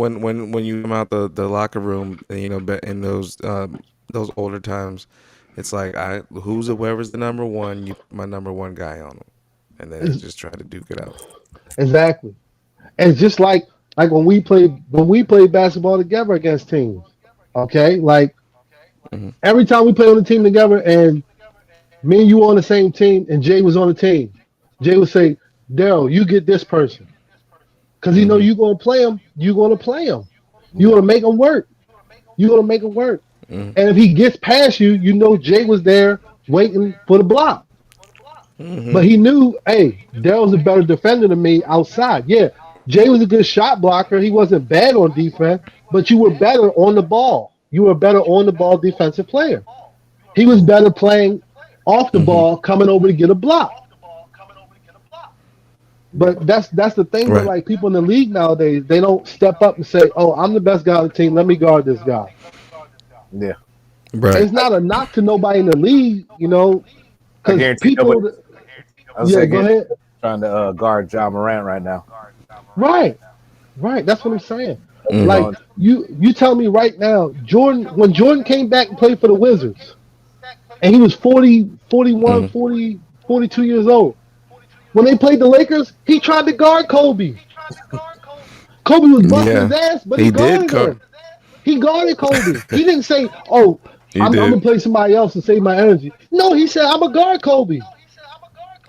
when you come out the locker room. You know, in those older times, it's like who's whoever's the number one. You put my number one guy on him, and then you It's- just try to duke it out. exactly. It's just like when we played basketball together against teams. Okay, like Hmm. every time we played on the team together, and me and you were on the same team, and Jay was on the team. Jay would say, "Daryl, you get this person, because you know Hmm. you gonna play him. You gonna play him. You Yeah. gonna make him work. You gonna make him work. Hmm. And if he gets past you, you know Jay was there waiting for the block. Hmm. But he knew, hey, Daryl's a better defender than me outside. Yeah, Jay was a good shot blocker. He wasn't bad on defense, but you were better on the ball. You were a better on the ball defensive player. He was better playing off the Hmm. ball, coming over to get a block. Yeah. But that's the thing with Right. like people in the league nowadays. They don't step up and say, "Oh, I'm the best guy on the team. Let me guard this guy." Yeah. Right. It's not a knock to nobody in the league, I because guarantee nobody. people. I was Yeah, saying, go ahead. trying to guard John Morant right now. Right, right. That's what I'm saying. He's Hmm. Like on. you tell me right now, Jordan, when Jordan came back and played for the Wizards, and he was 40, 41, Hmm. 40, 42 years old. When they played the Lakers, he tried to guard Kobe. Kobe was busting his Yeah. ass, but he He did. guarded him. He guarded Kobe. He didn't say, "Oh, He I'm gonna did. play somebody else and save my energy." No, he said, "I'm gonna guard Kobe."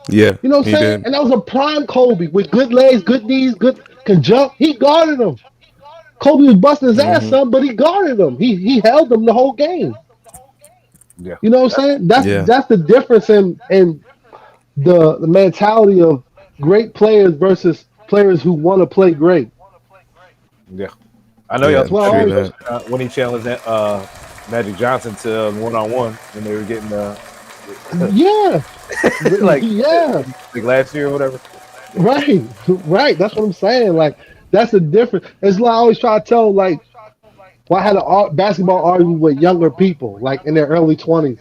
Yeah. You know what I'm He saying? did. And that was a prime Kobe with good legs, good knees, good can jump. He guarded him. Kobe was busting his ass, Hmm. son, but he guarded him. He held him the whole game. Yeah. You know what I'm saying? That's Yeah. that's the difference in the mentality of great players versus players who want to play great. Yeah. I know y'all Yeah. That's why I True always that. when he challenged Magic Johnson to 1-on-1 when they were getting yeah. like Yeah. last year or whatever. Right. Right. That's what I'm saying. Like that's the difference. It's like I always try to tell like well, I had a basketball argument with younger people, like in their early 20s.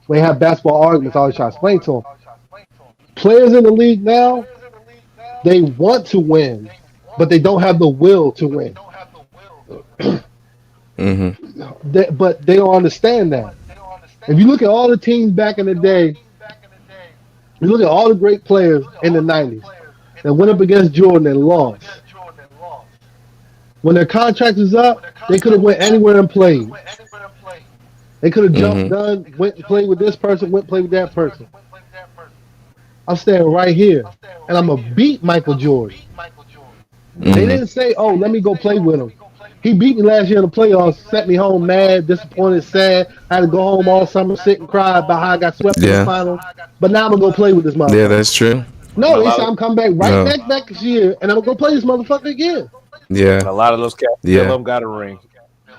When they have basketball arguments, I always try to explain to them. Players in the league now, they want to win, but they don't have the will to win. Hmm. But they don't understand that. If you look at all the teams back in the day, you look at all the great players in the 90s that went up against Jordan and lost. When their contract was up, they could have went anywhere and played. They could have jumped, Hmm. done, went and played with this person, went and played with that person. I'm standing right here, and I'm gonna beat Michael Jordan. They Hmm. didn't say, "Oh, let me go play with him." He beat me last year in the playoffs, sent me home mad, disappointed, sad. I had to go home all summer, sit and cry about how I got swept in the Yeah. finals. But now I'm gonna go play with this Yeah. motherfucker. That's true. And No, a they lot said of I'm coming back right No. back this year, and I'm gonna go play this motherfucker again. and Yeah. a lot of those cats still Yeah. got a ring.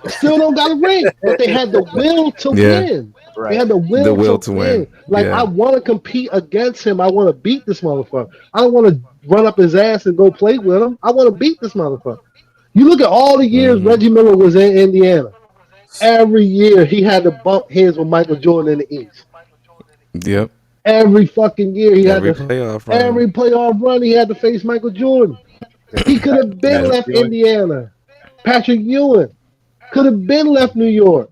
Still don't got a ring, but they had the will to Yeah. win. They Right. had the The will will to to win. win. Like I Yeah. want to compete against him. I want to beat this motherfucker. I don't want to run up his ass and go play with him. I want to beat this motherfucker. You look at all the years Hmm. Reggie Miller was in Indiana. Every year he had to bump heads with Michael Jordan in the East. Yep. Every fucking year he had Every to. playoff Every run. playoff run he had to face Michael Jordan. He could have been Yep. left Indiana. Patrick Ewing could have been left New York.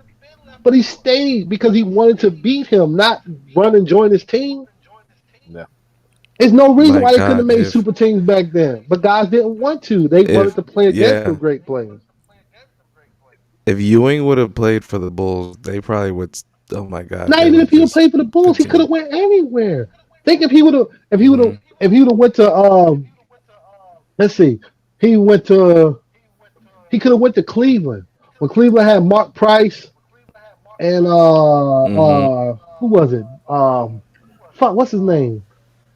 But he stayed because he wanted to beat him, not run and join his team. Yeah. There's no reason My why they couldn't have God. made super teams back then. But guys didn't want to. They wanted If to play against the yeah, great players. if Ewing would have played for the Bulls, they probably would. Oh my God, Not they even would if he would just played for the Bulls, he could continue. have went anywhere. Think if he would have Hmm. if he would have went to let's see, he went to he could have went to Cleveland. When Cleveland had Mark Price and Hmm. who was it? Fuck, what's his name?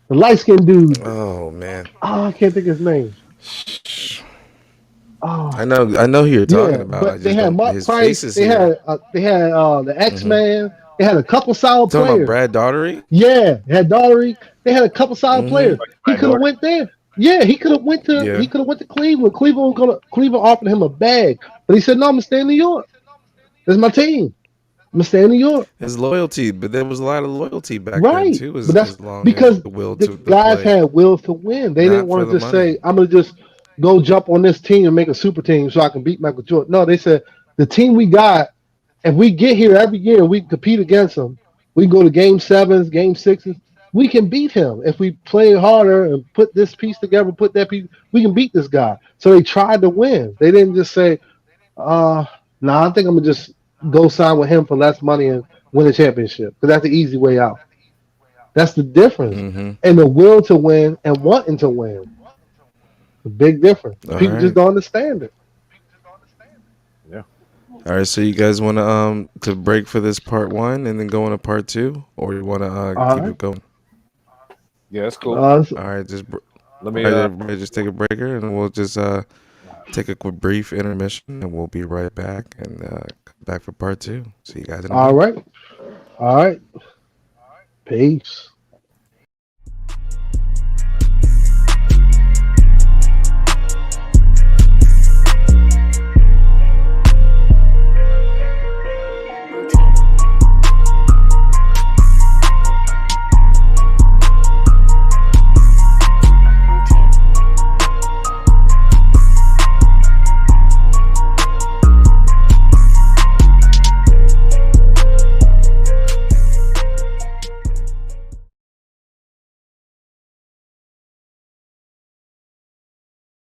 The light skinned dude. Oh man. Oh, I can't think of his name. I Oh, know, I know who you're talking yeah, about. I but they just had don't. Mark His face Price. is here. They had the X Hmm Man. They had a couple You solid talking about players. Brad Daugherty? Yeah, they had Daughtery. They had a couple solid Hmm players. He Brad could have Daugherty. went there. Yeah, he could have went to. Yeah. He could have went to Cleveland. Cleveland offered him a bag, but he said, "No, I'm gonna stay in New York. This is my team. I'm gonna stay in New York." His loyalty, but there was a lot of loyalty back then Right, too, but that's as long as because the will the to guys play, had will to win. They didn't not for want to the just money. say, "I'm gonna just go jump on this team and make a super team so I can beat Michael Jordan." No, they said the team we got. If we get here every year and we compete against them, we go to game sevens, game sixes. We can beat him if we play harder and put this piece together, put that piece. We can beat this guy. So they tried to win. They didn't just say, "Nah, I think I'm gonna just go sign with him for less money and win a championship," because that's the easy way out. That's the difference. Hmm And the will to win and wanting to win. The big difference. All People just right, don't understand it. Yeah. all right. So you guys want to break for this part one and then go into part two, or you want to All keep right. it going? Yeah, that's cool. So, All right, Let all me right, everybody, just take a breaker, and we'll just take a quick brief intermission, and we'll be right back and come back for part two. See you guys in a all bit. right. All right. Peace.